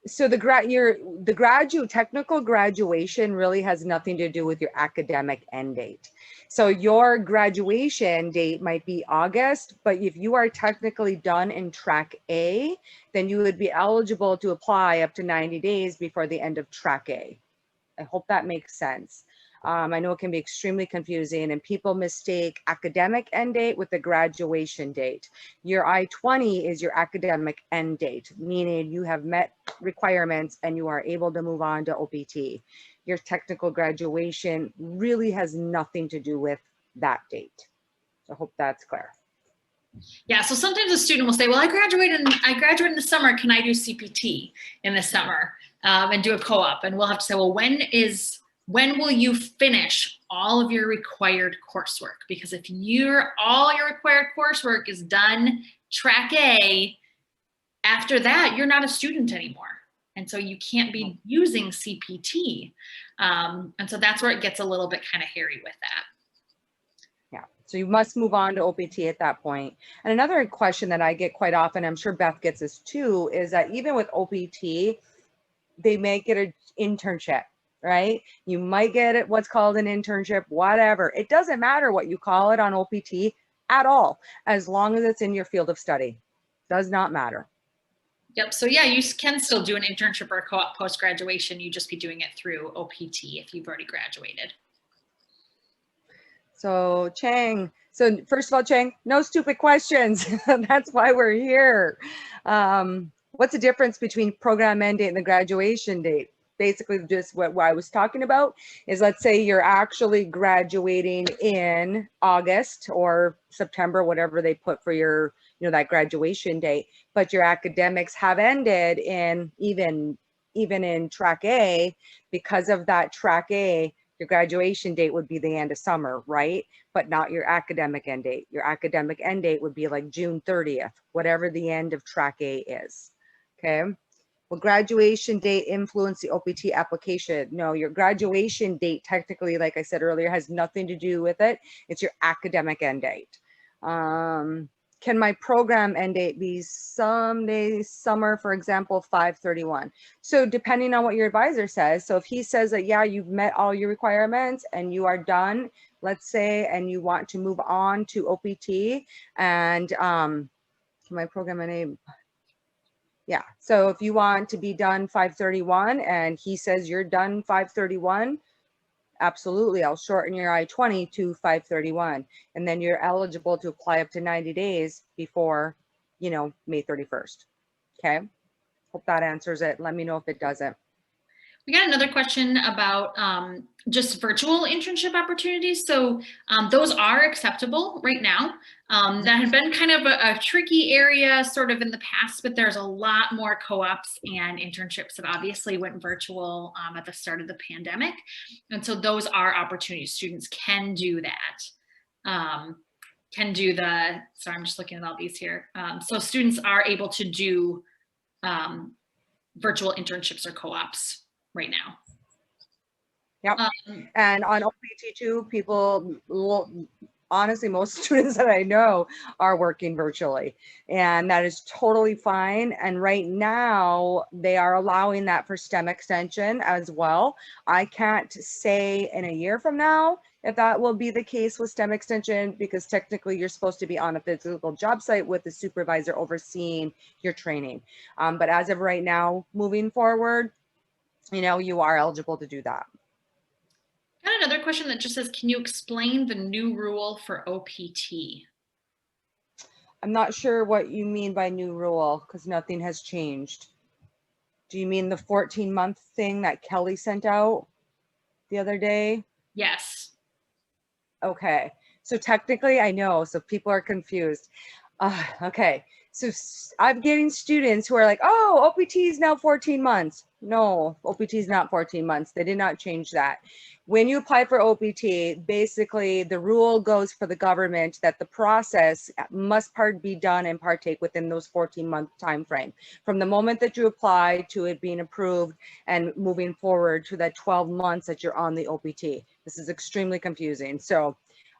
So technical graduation really has nothing to do with your academic end date. So your graduation date might be August, but if you are technically done in track A, then you would be eligible to apply up to 90 days before the end of track A. I hope that makes sense. I know it can be extremely confusing and people mistake academic end date with the graduation date. Your I-20 is your academic end date, meaning you have met requirements and you are able to move on to OPT. Your technical graduation really has nothing to do with that date. So I hope that's clear. Yeah, so sometimes a student will say, well, I graduated in the summer. Can I do CPT in the summer and do a co-op? And we'll have to say, well, when will you finish all of your required coursework? Because if all your required coursework is done track A, after that, you're not a student anymore. And so you can't be using CPT. And so that's where it gets a little bit kind of hairy with that. Yeah, so you must move on to OPT at that point. And another question that I get quite often, I'm sure Beth gets this too, is that even with OPT, they make it an internship, right? You might get it what's called an internship, whatever. It doesn't matter what you call it on OPT at all, as long as it's in your field of study. Does not matter. Yep. So yeah, you can still do an internship or a co-op post-graduation. You just be doing it through OPT if you've already graduated. So Chang, so first of all, Chang, no stupid questions. That's why we're here. What's the difference between program end date and the graduation date? Basically just what I was talking about is, let's say you're actually graduating in August or September, whatever they put for your, that graduation date, but your academics have ended in even in track A. Because of that track A, your graduation date would be the end of summer, right? But not your academic end date. Your academic end date would be like June 30th, whatever the end of track A is. Okay. Will graduation date influence the OPT application? No, your graduation date technically, like I said earlier, has nothing to do with it. It's your academic end date. Can my program end date be someday summer, for example, 5/31? So depending on what your advisor says. So if he says that, yeah, you've met all your requirements and you are done, let's say, and you want to move on to OPT and my program name. Yeah, so if you want to be done 5/31 and he says you're done 5/31, absolutely, I'll shorten your I-20 to 5/31, and then you're eligible to apply up to 90 days before, May 31st. Okay, hope that answers it. Let me know if it doesn't. We got another question about just virtual internship opportunities. So those are acceptable right now. That had been kind of a tricky area sort of in the past, but there's a lot more co-ops and internships that obviously went virtual at the start of the pandemic. And so those are opportunities. Students can do that. Sorry, I'm just looking at all these here. So students are able to do virtual internships or co-ops right now. Yep. And on OPT too, people, honestly, most students that I know are working virtually, and that is totally fine. And right now they are allowing that for STEM extension as well. I can't say in a year from now if that will be the case with STEM extension, because technically you're supposed to be on a physical job site with the supervisor overseeing your training. But as of right now, moving forward, you are eligible to do that. Got another question that just says, can you explain the new rule for OPT? I'm not sure what you mean by new rule, because nothing has changed. Do you mean the 14-month thing that Kelly sent out the other day? Yes. Okay, so technically I know, so people are confused. Okay, so I'm getting students who are like, oh, OPT is now 14 months. No, OPT is not 14 months. They did not change that. When you apply for OPT, basically the rule goes for the government that the process must be done and partake within those 14-month time frame. From the moment that you apply to it being approved and moving forward to that 12 months that you're on the OPT. This is extremely confusing. So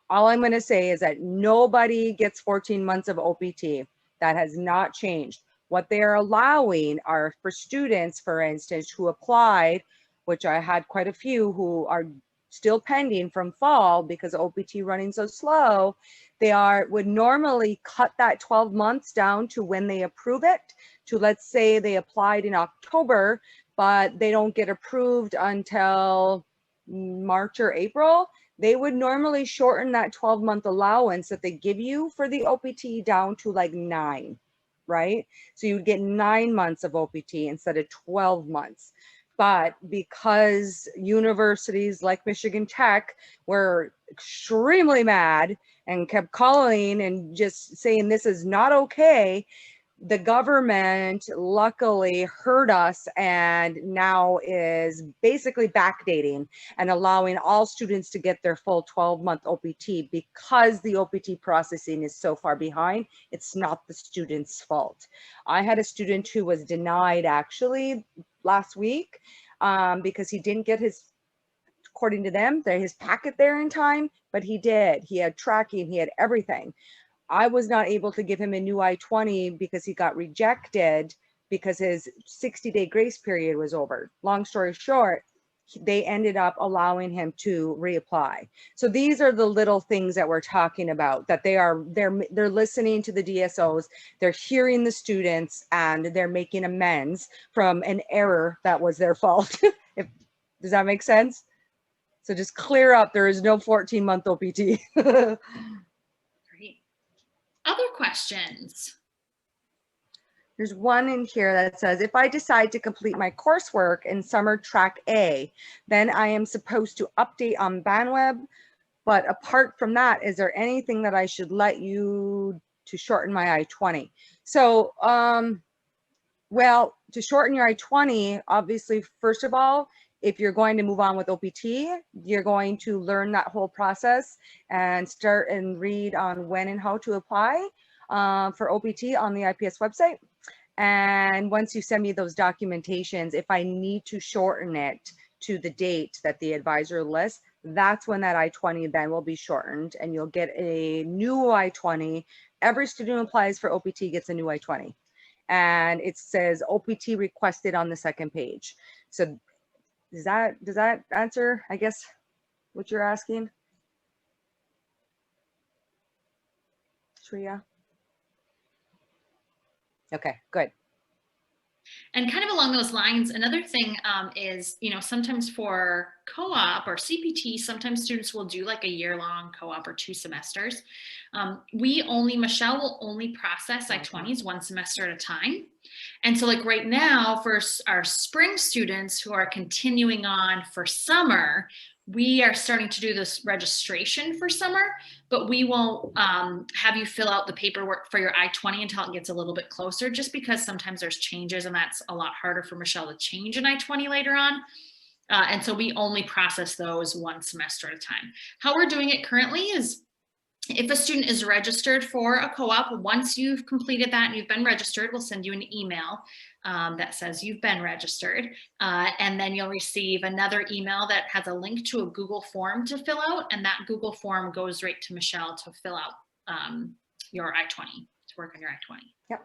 all I'm going to say is that nobody gets 14 months of OPT. That has not changed. What they are allowing are for students, for instance, who applied, which I had quite a few who are still pending from fall because OPT running so slow, would normally cut that 12 months down to when they approve it, to let's say they applied in October, but they don't get approved until March or April. They would normally shorten that 12-month allowance that they give you for the OPT down to like 9, right? So you would get 9 months of OPT instead of 12 months. But because universities like Michigan Tech were extremely mad and kept calling and just saying this is not okay, the government luckily heard us and now is basically backdating and allowing all students to get their full 12-month OPT because the OPT processing is so far behind. It's not the student's fault. I had a student who was denied actually last week because he didn't get according to them, his packet there in time, but he did. He had tracking, he had everything. I was not able to give him a new I-20 because he got rejected because his 60-day grace period was over. Long story short, they ended up allowing him to reapply. So these are the little things that we're talking about, that they're listening to the DSOs, they're hearing the students, and they're making amends from an error that was their fault. Does that make sense? So just clear up, there is no 14-month OPT. Other questions? There's one in here that says, if I decide to complete my coursework in summer track A, then I am supposed to update on BandWeb. But apart from that, is there anything that I should let you to shorten my I-20? So, well, to shorten your I-20, obviously, first of all, if you're going to move on with OPT, you're going to learn that whole process and start and read on when and how to apply for OPT on the IPS website. And once you send me those documentations, if I need to shorten it to the date that the advisor lists, that's when that I-20 then will be shortened and you'll get a new I-20. Every student who applies for OPT gets a new I-20. And it says OPT requested on the second page. So does that answer, I guess, what you're asking? Shreya? Okay, good. And kind of along those lines, another thing is, sometimes for co-op or CPT, sometimes students will do like a year-long co-op or 2 semesters. Michelle will only process I-20s 1 semester at a time. And so like right now for our spring students who are continuing on for summer, we are starting to do this registration for summer, but we won't have you fill out the paperwork for your I-20 until it gets a little bit closer, just because sometimes there's changes and that's a lot harder for Michelle to change an I-20 later on. And so we only process those 1 semester at a time. How we're doing it currently is, if a student is registered for a co-op, once you've completed that and you've been registered, we'll send you an email that says you've been registered. And then you'll receive another email that has a link to a Google form to fill out. And that Google form goes right to Michelle to fill out your I-20, to work on your I-20. Yep.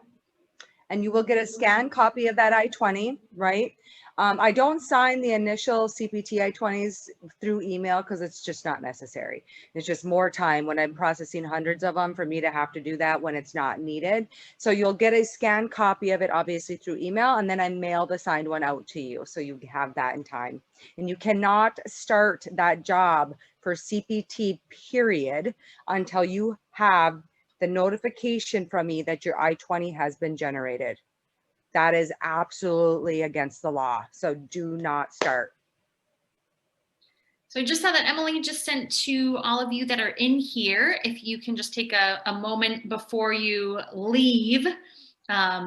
and you will get a scanned copy of that I-20, right? I don't sign the initial CPT I-20s through email because it's just not necessary. It's just more time when I'm processing hundreds of them for me to have to do that when it's not needed. So you'll get a scanned copy of it, obviously through email, and then I mail the signed one out to you. So you have that in time. And you cannot start that job for CPT period until you have the notification from me that your I-20 has been generated. That is absolutely against the law. So do not start. So I just saw that Emily just sent to all of you that are in here, if you can just take a moment before you leave,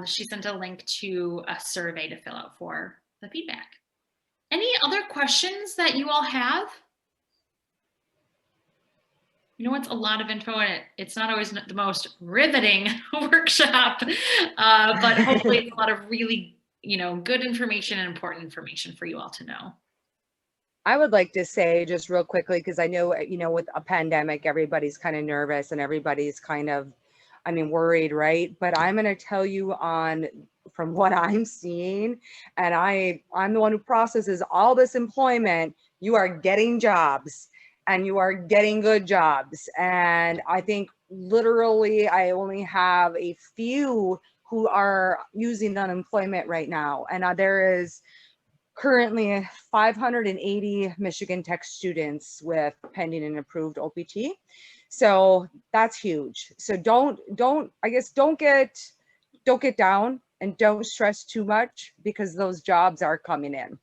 she sent a link to a survey to fill out for the feedback. Any other questions that you all have? You know, it's a lot of info and it's not always the most riveting workshop, but hopefully it's a lot of really, good information and important information for you all to know. I would like to say just real quickly, because I know, with a pandemic, everybody's kind of nervous and everybody's kind of, worried, right? But I'm going to tell you from what I'm seeing, and I'm the one who processes all this employment, you are getting jobs and you are getting good jobs. And I think literally I only have a few who are using unemployment right now. And there is currently 580 Michigan Tech students with pending and approved OPT. So that's huge. So don't get down and don't stress too much, because those jobs are coming in.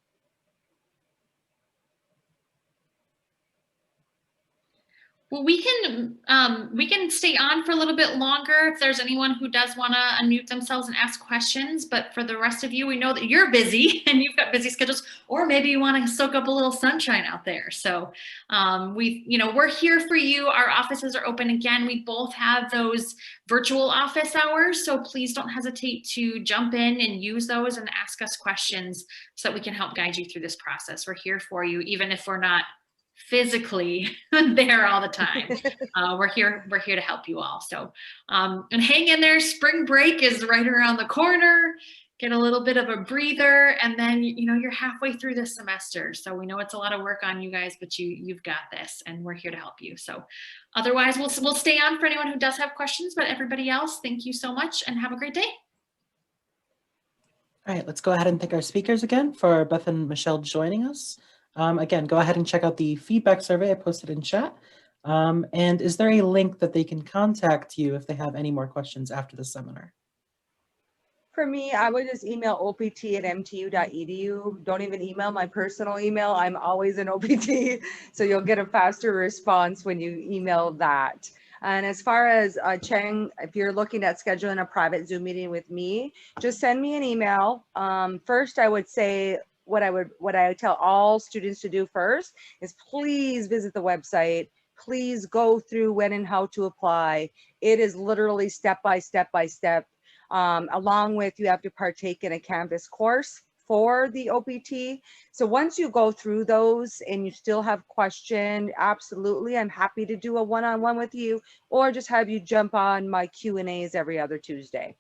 Well, we can stay on for a little bit longer if there's anyone who does want to unmute themselves and ask questions. But for the rest of you, we know that you're busy and you've got busy schedules, or maybe you want to soak up a little sunshine out there. So we're here for you. Our offices are open again. We both have those virtual office hours, so please don't hesitate to jump in and use those and ask us questions so that we can help guide you through this process. We're here for you, even if we're not physically there all the time. We're here to help you all. So and hang in there. Spring break is right around the corner. Get a little bit of a breather, and then you're halfway through this semester. So we know it's a lot of work on you guys, but you've got this, and we're here to help you. So otherwise, we'll stay on for anyone who does have questions, but everybody else, thank you so much and have a great day. All right, let's go ahead and thank our speakers again for Beth and Michelle joining us. Again, go ahead and check out the feedback survey I posted in chat. And is there a link that they can contact you if they have any more questions after the seminar? For me, I would just email opt@mtu.edu. Don't even email my personal email. I'm always an OPT, so you'll get a faster response when you email that. And as far as Cheng, if you're looking at scheduling a private Zoom meeting with me, just send me an email. First, I would say, what I would tell all students to do first is please visit the website. Please go through when and how to apply. It is literally step by step by step. Along with, you have to partake in a Canvas course for the OPT. So once you go through those and you still have questions, absolutely, I'm happy to do a one-on-one with you, or just have you jump on my Q&As every other Tuesday.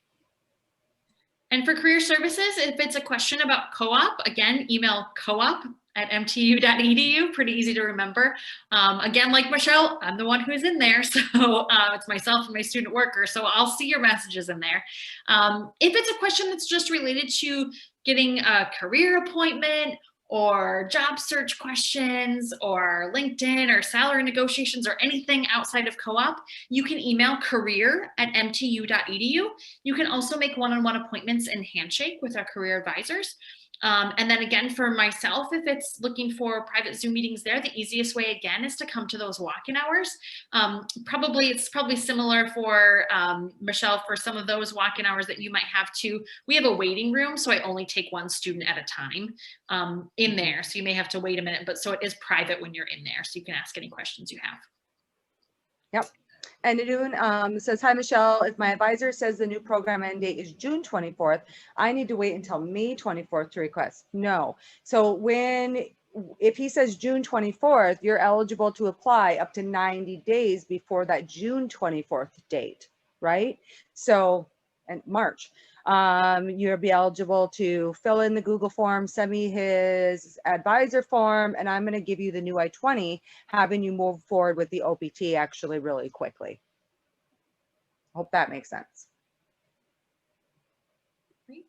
And for career services, if it's a question about co-op, again, email coop@mtu.edu. Pretty easy to remember. Again, like Michelle, I'm the one who's in there. So it's myself and my student worker. So I'll see your messages in there. If it's a question that's just related to getting a career appointment or job search questions or LinkedIn or salary negotiations or anything outside of co-op, you can email career@mtu.edu. You can also make one-on-one appointments in Handshake with our career advisors. And then again, for myself, if it's looking for private Zoom meetings there, the easiest way again is to come to those walk-in hours. It's probably similar for Michelle, for some of those walk-in hours that you might have too. We have a waiting room, so I only take one student at a time in there. So you may have to wait a minute, but so it is private when you're in there. So you can ask any questions you have. Yep. And Nadine says, hi, Michelle. If my advisor says the new program end date is June 24th, I need to wait until May 24th to request. No. So if he says June 24th, you're eligible to apply up to 90 days before that June 24th date, right? So, and March. You'll be eligible to fill in the Google form, send me his advisor form, and I'm going to give you the new I-20, having you move forward with the OPT actually really quickly. Hope that makes sense. Great.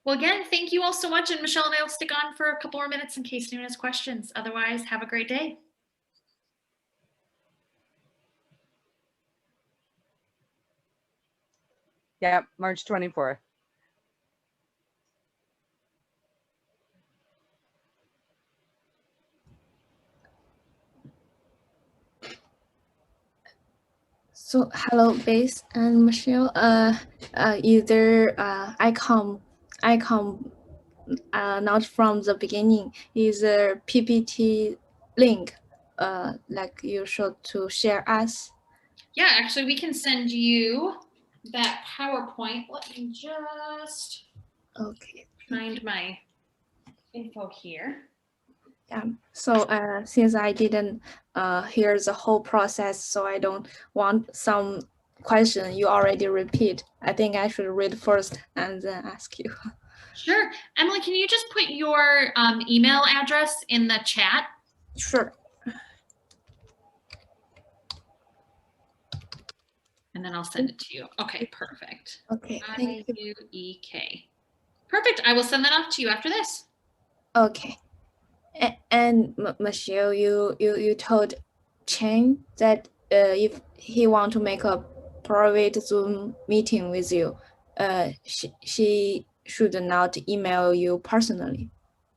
Well, again, thank you all so much. And Michelle and I will stick on for a couple more minutes in case anyone has questions. Otherwise, have a great day. Yeah, March 24th. So hello, Base and Michelle. Either I come not from the beginning. Is a PPT link like you should to share us? Yeah, actually, we can send you that PowerPoint. Let me just Okay. find my info here. Yeah. So since I didn't hear the whole process, so I don't want some question you already repeat. I think I should read first and then ask you. Sure. Emily, can you just put your email address in the chat? Sure. And then I'll send it to you. Okay, perfect. Okay. Thank you. IUEK. Perfect. I will send that off to you after this. Okay. And Michelle, you told Chen that if he want to make a private Zoom meeting with you, she should not email you personally,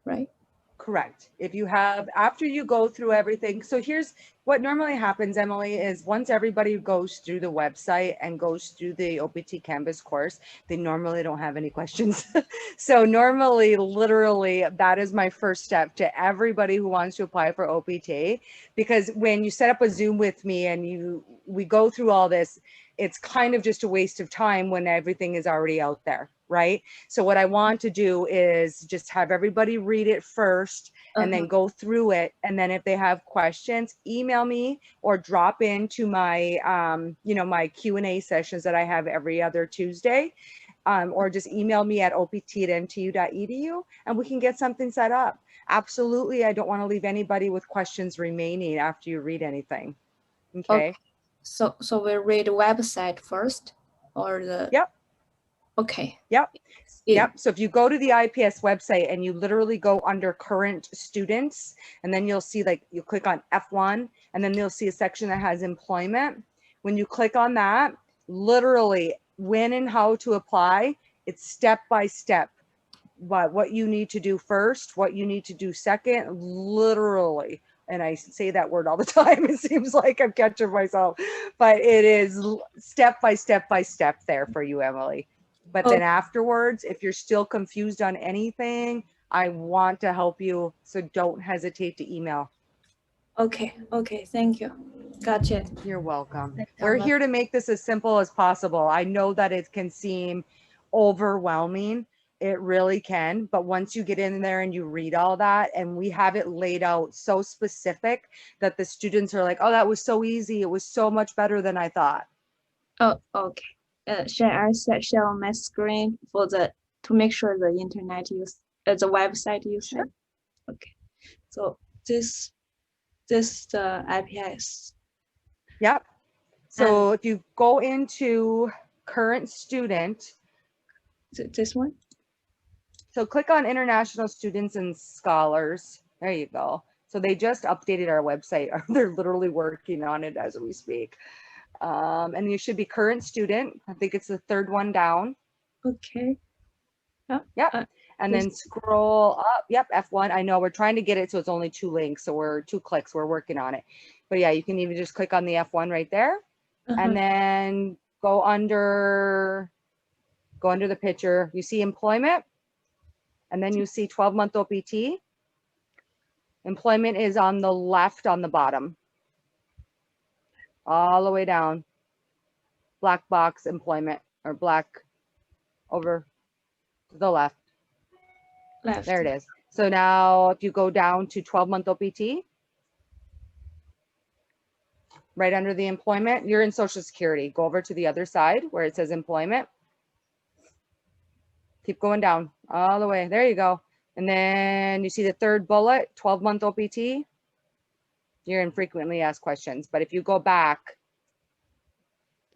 right? Correct. If you have, after you go through everything, so here's what normally happens, Emily, is once everybody goes through the website and goes through the OPT Canvas course, they normally don't have any questions. So normally, literally, that is my first step to everybody who wants to apply for OPT, because when you set up a Zoom with me and we go through all this, it's kind of just a waste of time when everything is already out there, right? So what I want to do is just have everybody read it first and then go through it. And then if they have questions, email me or drop into my, my Q&A sessions that I have every other Tuesday, or just email me at opt@ntu.edu and we can get something set up. Absolutely. I don't want to leave anybody with questions remaining after you read anything. Okay. So we read the website first or the. Yep. Okay. Yep. Yep. So if you go to the IPS website and you literally go under current students, and then you'll see, like, you click on F1 and then you'll see a section that has employment. When you click on that, literally when and how to apply, it's step by step. What you need to do first, what you need to do second, literally. And I say that word all the time. It seems like I'm catching myself, but it is step by step by step there for you, Emily. But then afterwards, if you're still confused on anything, I want to help you. So don't hesitate to email. Okay. Thank you. Gotcha. You're welcome. We're here to make this as simple as possible. I know that it can seem overwhelming. It really can. But once you get in there and you read all that, and we have it laid out so specific that the students are like, oh, that was so easy. It was so much better than I thought. Oh, okay. Shall I share my screen to make sure the internet the website you said? Okay. So this IPS. Yep. So if you go into current student, this one. so click on international students and scholars. There you go. So they just updated our website. They're literally working on it as we speak. And you should be current student. I think it's the third one down. Okay. Yep. And then scroll up. Yep. F1. I know we're trying to get it so it's only 2 links. So we're 2 clicks. We're working on it. But yeah, you can even just click on the F1 right there. And then go under the picture. You see employment. And then you see 12-month OPT. Employment is on the left on the bottom. All the way down. Black box employment, or black over to the left. There it is. So now if you go down to 12-month OPT, right under the employment, you're in Social Security. Go over to the other side where it says employment. Keep going down all the way. There you go. And then you see the third bullet, 12-month OPT. You're in frequently asked questions. But if you go back,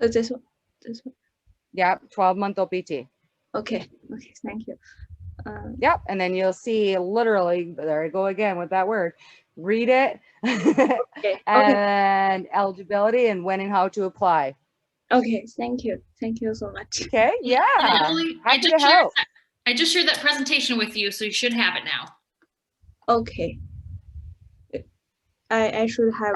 This one. yeah, 12-month OPT. Okay. Thank you. Yep. And then you'll see literally, there I go again with that word. Read it. Okay. And eligibility and when and how to apply. Okay. Thank you so much. Okay. Yeah. And Emily, Happy to help. I just shared that presentation with you, so you should have it now. Okay. I should have.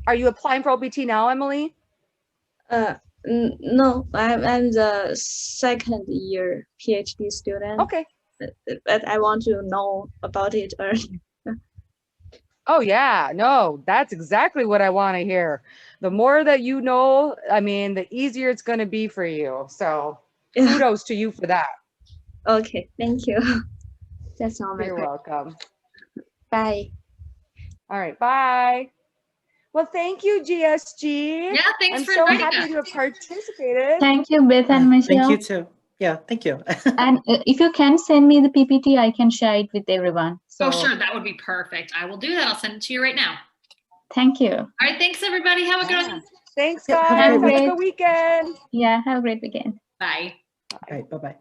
Are you applying for OPT now, Emily? No, I'm the second year PhD student. Okay. But I want to know about it early. Oh yeah, no, that's exactly what I want to hear. The more that you know, I mean, the easier it's going to be for you. So kudos to you for that. Okay, thank you. That's all my You're question. welcome. Bye. All right, bye. Well, thank you, GSG. Yeah, thanks I'm for so inviting happy us. to have participated. Thank you, Beth and Michelle. Thank you too. Yeah, thank you. And if you can send me the PPT, I can share it with everyone. So, Oh, sure. That would be perfect. I will do that. I'll send it to you right now. Thank you. All right. Thanks, everybody. Have a good one. Thanks, Yeah, guys. have a Have great a weekend. good weekend. Yeah, have a great weekend. Bye. All right, bye-bye.